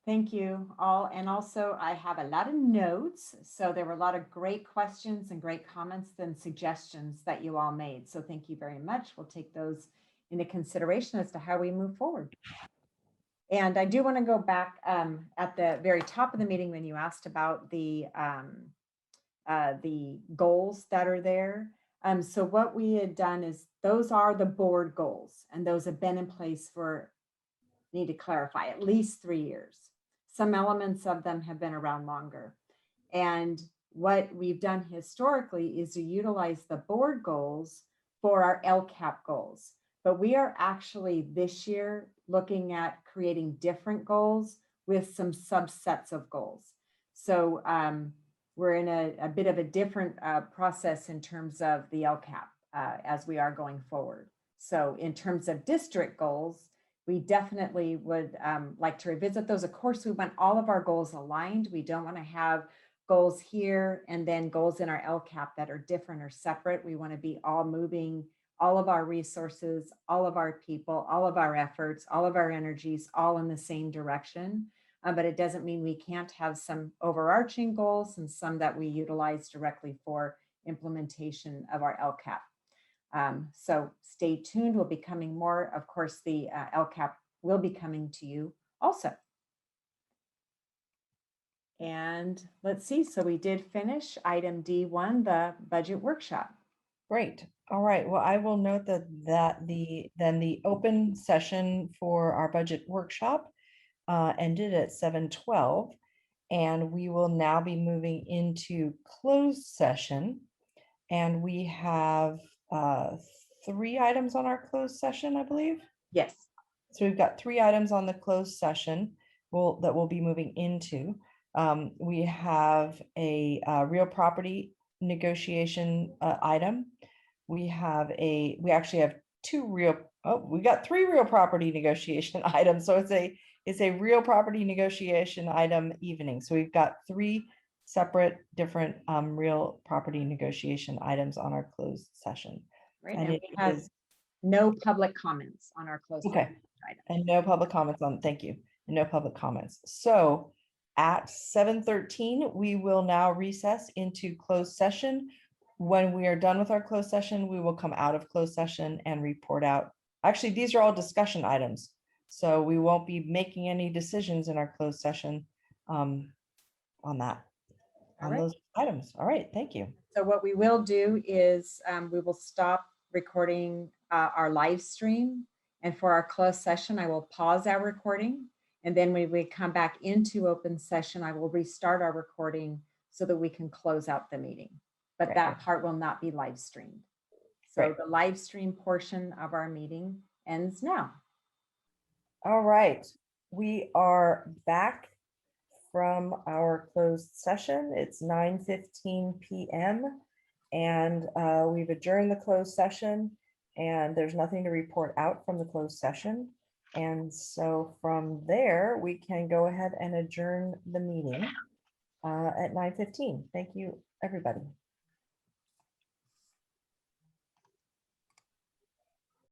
Thank you all. And also I have a lot of notes. So there were a lot of great questions and great comments and suggestions that you all made. So thank you very much. We'll take those into consideration as to how we move forward. And I do want to go back at the very top of the meeting when you asked about the goals that are there. So what we had done is those are the board goals, and those have been in place for, need to clarify, at least 3 years. Some elements of them have been around longer. And what we've done historically is to utilize the board goals for our LCAP goals. But we are actually this year looking at creating different goals with some subsets of goals. So we're in a bit of a different process in terms of the LCAP as we are going forward. So in terms of district goals, we definitely would like to revisit those. Of course, we want all of our goals aligned. We don't want to have goals here and then goals in our LCAP that are different or separate. We want to be all moving all of our resources, all of our people, all of our efforts, all of our energies, all in the same direction. But it doesn't mean we can't have some overarching goals and some that we utilize directly for implementation of our LCAP. So stay tuned. We'll be coming more. Of course, the LCAP will be coming to you also. And let's see. So we did finish item D1, the budget workshop. Great. All right. Well, I will note that the open session for our budget workshop ended at 7:12, and we will now be moving into closed session. And we have 3 items on our closed session, I believe. Yes. So we've got 3 items on the closed session that we'll be moving into. We have a real property negotiation item. We actually have 2 we got 3 real property negotiation items. So it's a real property negotiation item evening. So we've got 3 separate different real property negotiation items on our closed session. Right. And And we have no public comments on our closed okay. session item. And no public comments thank you. And no public comments. So at 7:13, we will now recess into closed session. When we are done with our closed session, we will come out of closed session and report out. Actually, these are all discussion items. So we won't be making any decisions in our closed session on those items. All right, thank you. So what we will do is we will stop recording our live stream. And for our closed session, I will pause our recording. And then when we come back into open session, I will restart our recording so that we can close out the meeting. But Right. that part will not be live streamed. So Right. the live stream portion of our meeting ends now. All right, we are back from our closed session. It's 9:15 p.m. and we've adjourned the closed session, and there's nothing to report out from the closed session. And so from there, we can go ahead and adjourn the meeting at 9:15. Thank you, everybody.